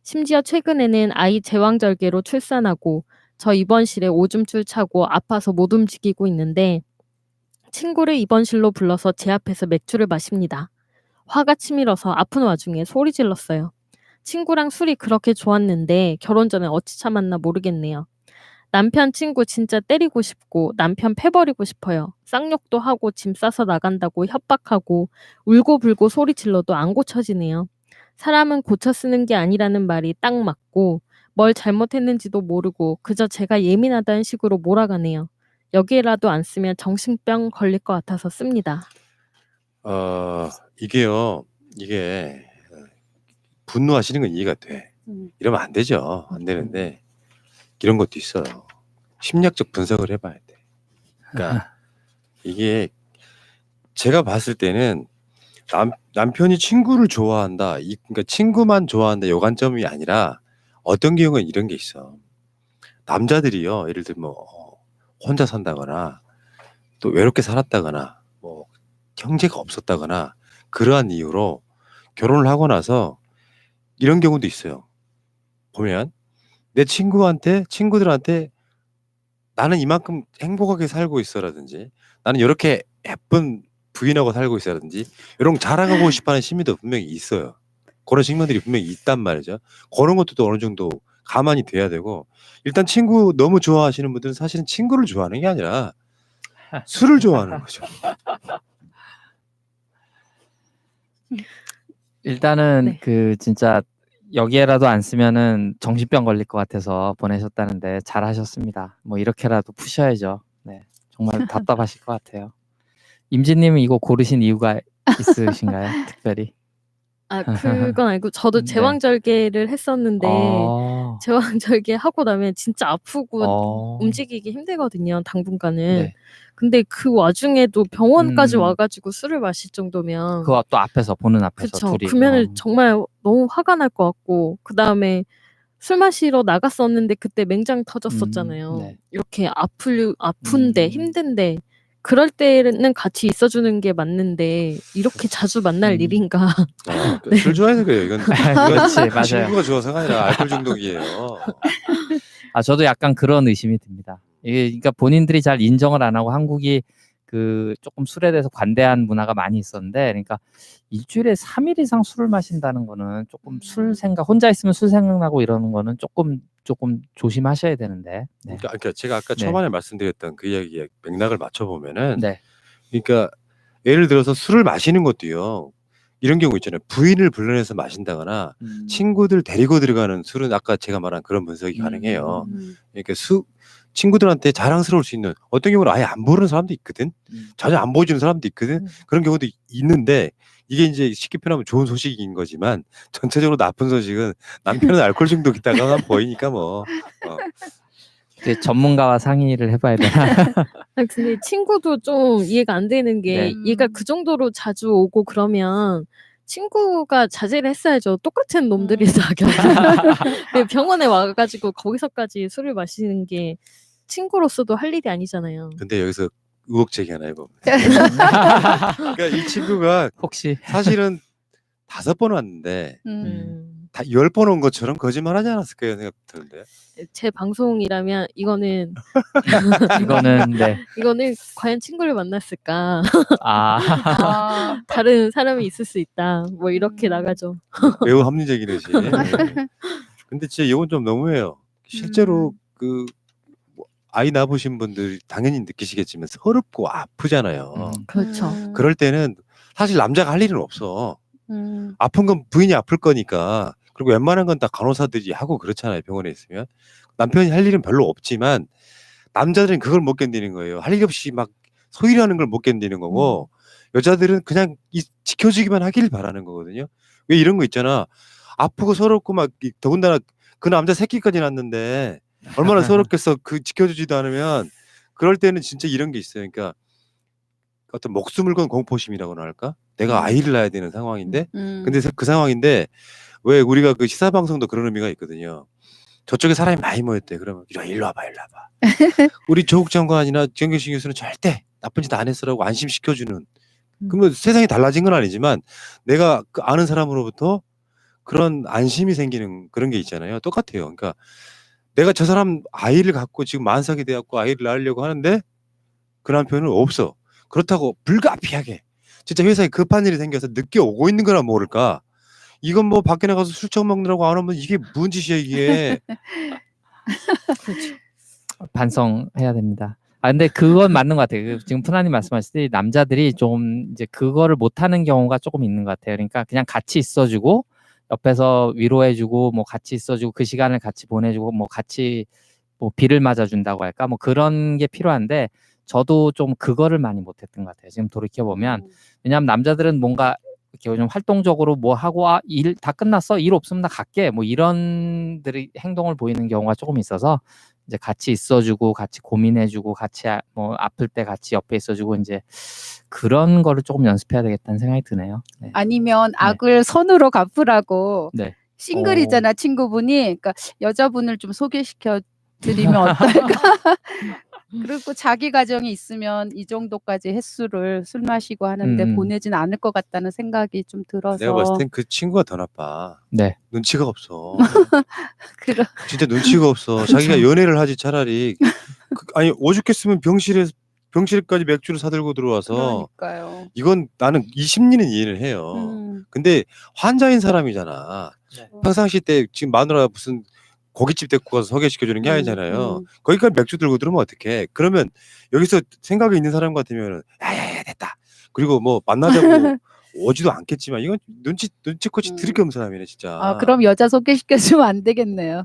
심지어 최근에는 아이 제왕절개로 출산하고 저 입원실에 오줌줄 차고 아파서 못 움직이고 있는데 친구를 입원실로 불러서 제 앞에서 맥주를 마십니다. 화가 치밀어서 아픈 와중에 소리 질렀어요. 친구랑 술이 그렇게 좋았는데 결혼 전에 어찌 참았나 모르겠네요. 남편 친구 진짜 때리고 싶고 남편 패버리고 싶어요. 쌍욕도 하고 짐 싸서 나간다고 협박하고 울고불고 소리 질러도 안 고쳐지네요. 사람은 고쳐 쓰는 게 아니라는 말이 딱 맞고 뭘 잘못했는지도 모르고 그저 제가 예민하다는 식으로 몰아가네요. 여기에라도 안 쓰면 정신병 걸릴 것 같아서 씁니다. 이게요. 이게 분노하시는 건 이해가 돼. 이러면 안 되죠. 안 되는데 이런 것도 있어요. 심리학적 분석을 해봐야 돼. 그러니까 이게 제가 봤을 때는 남편이 친구를 좋아한다. 그러니까 친구만 좋아한다. 요 관점이 아니라 어떤 경우는 이런 게 있어. 남자들이요. 예를 들면 혼자 산다거나 또 외롭게 살았다거나 뭐 형제가 없었다거나 그러한 이유로 결혼을 하고 나서 이런 경우도 있어요. 보면 내 친구들한테 나는 이만큼 행복하게 살고 있어라든지 나는 이렇게 예쁜 부인하고 살고 있어라든지 이런 거 자랑하고 싶어하는 심리도 분명히 있어요. 그런 측면들이 분명히 있단 말이죠. 그런 것도 또 어느 정도 가만히 돼야 되고 일단 친구 너무 좋아하시는 분들은 사실은 친구를 좋아하는 게 아니라 술을 좋아하는 거죠. 일단은 네. 그 진짜 여기에라도 안 쓰면은 정신병 걸릴 것 같아서 보내셨다는데 잘하셨습니다. 뭐 이렇게라도 푸셔야죠. 네, 정말 답답하실 것 같아요. 임진님은 이거 고르신 이유가 있으신가요? 특별히? 아 그건 아니고 저도 네. 제왕절개를 했었는데 어, 제왕절개 하고 나면 진짜 아프고 움직이기 힘들거든요, 당분간은. 네. 근데 그 와중에도 병원까지 음. 와 가지고 술을 마실 정도면 그거 또 앞에서 보는 앞에서 그쵸. 둘이. 그러면은 정말 너무 화가 날 것 같고 그다음에 술 마시러 나갔었는데 그때 맹장 터졌었잖아요. 네. 이렇게 아픈데 음. 힘든데 그럴 때는 같이 있어 주는 게 맞는데 이렇게 자주 만날 일인가. 그 술 좋아해서 그래요. 이건 그렇지, 맞아요. 친구가 좋아서가 아니라 알코올 중독이에요. 아, 저도 약간 그런 의심이 듭니다. 이게 그러니까 본인들이 잘 인정을 안 하고 한국이 그 조금 술에 대해서 관대한 문화가 많이 있었는데, 그러니까 일주일에 3일 이상 술을 마신다는 거는 조금 혼자 있으면 술 생각나고 이러는 거는 조금 조심하셔야 되는데. 네. 그러니까 제가 아까 네. 초반에 말씀드렸던 그 이야기의 맥락을 맞춰보면은 네. 그러니까 예를 들어서 술을 마시는 것도요. 이런 경우 있잖아요. 부인을 불러내서 마신다거나 친구들 데리고 들어가는 술은 아까 제가 말한 그런 분석이 가능해요. 그러니까 친구들한테 자랑스러울 수 있는 어떤 경우는 아예 안 부르는 사람도 있거든. 전혀 안 보여주는 사람도 있거든. 그런 경우도 있는데 이게 이제 쉽게 표현하면 좋은 소식인 거지만 전체적으로 나쁜 소식은 남편은 알코올 중독 있다가 보이니까 뭐. 이제 전문가와 상의를 해봐야 되나? 아 근데 친구도 좀 이해가 안 되는 게 네. 얘가 그 정도로 자주 오고 그러면 친구가 자제를 했어야죠. 똑같은 놈들이 사귀어. 병원에 와 가지고 거기서까지 술을 마시는 게 친구로서도 할 일이 아니잖아요. 근데 여기서 의혹 제기 하나 해봅니다. 그러니까 이 친구가 혹시 사실은 5번 왔는데 다 10번 온 것처럼 거짓말하지 않았을까요? 생각 드는데. 제 방송이라면 이거는 네. 이거는 과연 친구를 만났을까? 아. 다른 사람이 있을 수 있다. 뭐 이렇게 나가죠. 매우 합리적인 의지. 네. 근데 진짜 이건 좀 너무해요. 실제로 그 아이 낳아보신 분들 당연히 느끼시겠지만 서럽고 아프잖아요. 그렇죠. 그럴 때는 사실 남자가 할 일은 없어. 아픈 건 부인이 아플 거니까. 그리고 웬만한 건 다 간호사들이 하고 그렇잖아요. 병원에 있으면. 남편이 할 일은 별로 없지만 남자들은 그걸 못 견디는 거예요. 할 일 없이 막 소일하는 걸 못 견디는 거고 여자들은 그냥 지켜주기만 하길 바라는 거거든요. 왜 이런 거 있잖아. 아프고 서럽고 막 더군다나 그 남자 새끼까지 낳았는데 얼마나 서럽겠어. 그 지켜주지도 않으면 그럴 때는 진짜 이런 게 있어요. 그러니까 어떤 목숨을 건 공포심이라고나 할까? 내가 아이를 낳아야 되는 상황인데 근데 그 상황인데 왜 우리가 그 시사 방송도 그런 의미가 있거든요. 저쪽에 사람이 많이 모였대. 그러면 일로 와봐. 우리 조국 장관이나 정경심 교수는 절대 나쁜 짓 안 했어라고 안심시켜주는. 그러면 세상이 달라진 건 아니지만 내가 그 아는 사람으로부터 그런 안심이 생기는 그런 게 있잖아요. 똑같아요. 그러니까 내가 저 사람 아이를 갖고 지금 만삭이 돼갖고 아이를 낳으려고 하는데 그 남편은 없어. 그렇다고 불가피하게 진짜 회사에 급한 일이 생겨서 늦게 오고 있는 거나 모를까. 이건 뭐 밖에 나가서 술 처음 먹느라고 안 오면 이게 무슨 짓이야 이게. 반성해야 됩니다. 근데 그건 맞는 것 같아요. 지금 푸나님 말씀하셨듯이 남자들이 좀 이제 그거를 못하는 경우가 조금 있는 것 같아요. 그러니까 그냥 같이 있어주고 옆에서 위로해주고 뭐 같이 있어주고 그 시간을 같이 보내주고 뭐 같이 뭐 비를 맞아준다고 할까 뭐 그런 게 필요한데 저도 좀 그거를 많이 못했던 것 같아요. 지금 돌이켜 보면 왜냐하면 남자들은 뭔가 이렇게 좀 활동적으로 뭐 하고 일 다 끝났어 일 없으면 나 갈게 뭐 이런 들이 행동을 보이는 경우가 조금 있어서 이제 같이 있어주고 같이 고민해주고 같이 뭐 아플 때 같이 옆에 있어주고 이제 그런 거를 조금 연습해야 되겠다는 생각이 드네요. 네. 아니면 악을 선으로 갚으라고 네. 싱글이잖아 친구분이. 그러니까 여자분을 좀 소개시켜 드리면 어떨까? 그리고 자기 가정이 있으면 이 정도까지 횟수를 술 마시고 하는데 보내진 않을 것 같다는 생각이 좀 들어서. 내가 봤을 땐 그 친구가 더 나빠. 네. 눈치가 없어. 그러... 진짜 눈치가 없어. 자기가 연애를 하지 차라리. 아니 오죽했으면 병실까지 맥주를 사들고 들어와서. 그러니까요. 이건 나는 이 심리는 이해를 해요. 근데 환자인 사람이잖아. 네. 평상시 때 지금 마누라 무슨 고깃집 데리고 가서 소개시켜주는 게 아니잖아요. 거기까지 맥주 들고 들으면 어떡해. 그러면 여기서 생각이 있는 사람 같으면 야야야 됐다. 그리고 뭐 만나자고 오지도 않겠지만 이건 눈치껏이 드럽게 없는 사람이네 진짜. 아 그럼 여자 소개시켜주면 안 되겠네요.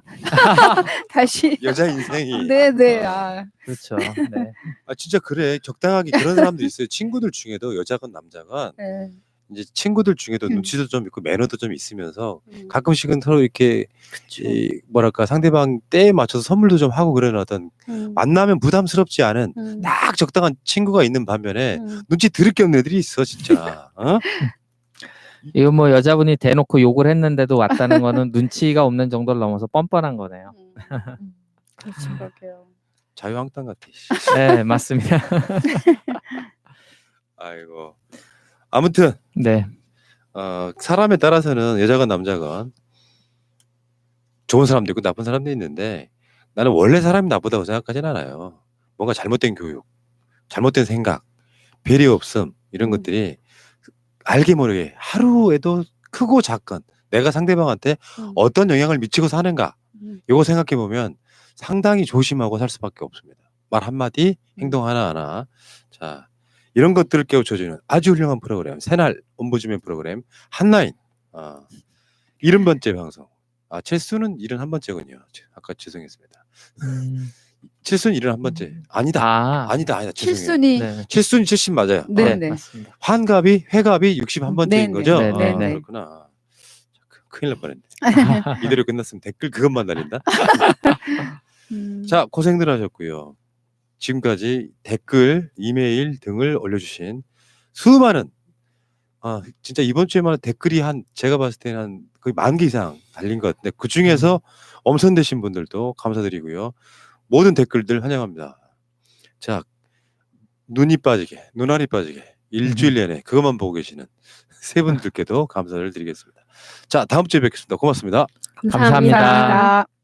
다시 여자 인생이. 네네. 그렇죠. 네. 진짜 그래. 적당하게 그런 사람도 있어요. 친구들 중에도 여자건 남자건 네. 이제 친구들 중에도 눈치도 좀 있고 매너도 좀 있으면서 가끔씩은 서로 이렇게 뭐랄까 상대방 때에 맞춰서 선물도 좀 하고 그러는 어떤 만나면 부담스럽지 않은 딱 적당한 친구가 있는 반면에 눈치 드럽게 없는 애들이 있어 진짜. 어? 이거 뭐 여자분이 대놓고 욕을 했는데도 왔다는 거는 눈치가 없는 정도를 넘어서 뻔뻔한 거네요. 그렇죠. 그러게요. 자유한땅 같아. 네 맞습니다. 아이고. 아무튼 네. 사람에 따라서는 여자건 남자건 좋은 사람도 있고 나쁜 사람도 있는데 나는 원래 사람이 나쁘다고 생각하진 않아요. 뭔가 잘못된 교육, 잘못된 생각, 배려 없음 이런 것들이 알게 모르게 하루에도 크고 작건 내가 상대방한테 어떤 영향을 미치고 사는가 이거 생각해 보면 상당히 조심하고 살 수밖에 없습니다. 말 한마디, 행동 하나하나. 자. 이런 것들을 깨우쳐주는 아주 훌륭한 프로그램 새날 옴부즈맨 프로그램 한라인 70번째 방송. 칠수는 71번째군요. 아까 죄송했습니다. 칠수는 71번째. 아니다. 죄송해요. 칠순이 네. 칠수는 70 맞아요. 네네. 맞습니다. 환갑이 회갑이 61번째인 네네. 거죠. 네네. 그렇구나. 큰일 날 뻔했네. 이대로 끝났으면 댓글 그것만 달린다. 자 고생들 하셨고요. 지금까지 댓글, 이메일 등을 올려주신 수많은 진짜 이번 주에만 댓글이 제가 봤을 때는 한 거의 10,000개 이상 달린 것 같은데 그 중에서 엄선되신 분들도 감사드리고요. 모든 댓글들 환영합니다. 자 눈이 빠지게, 눈알이 빠지게 일주일 내내 그것만 보고 계시는 세 분들께도 감사를 드리겠습니다. 자 다음 주에 뵙겠습니다. 고맙습니다. 감사합니다. 감사합니다.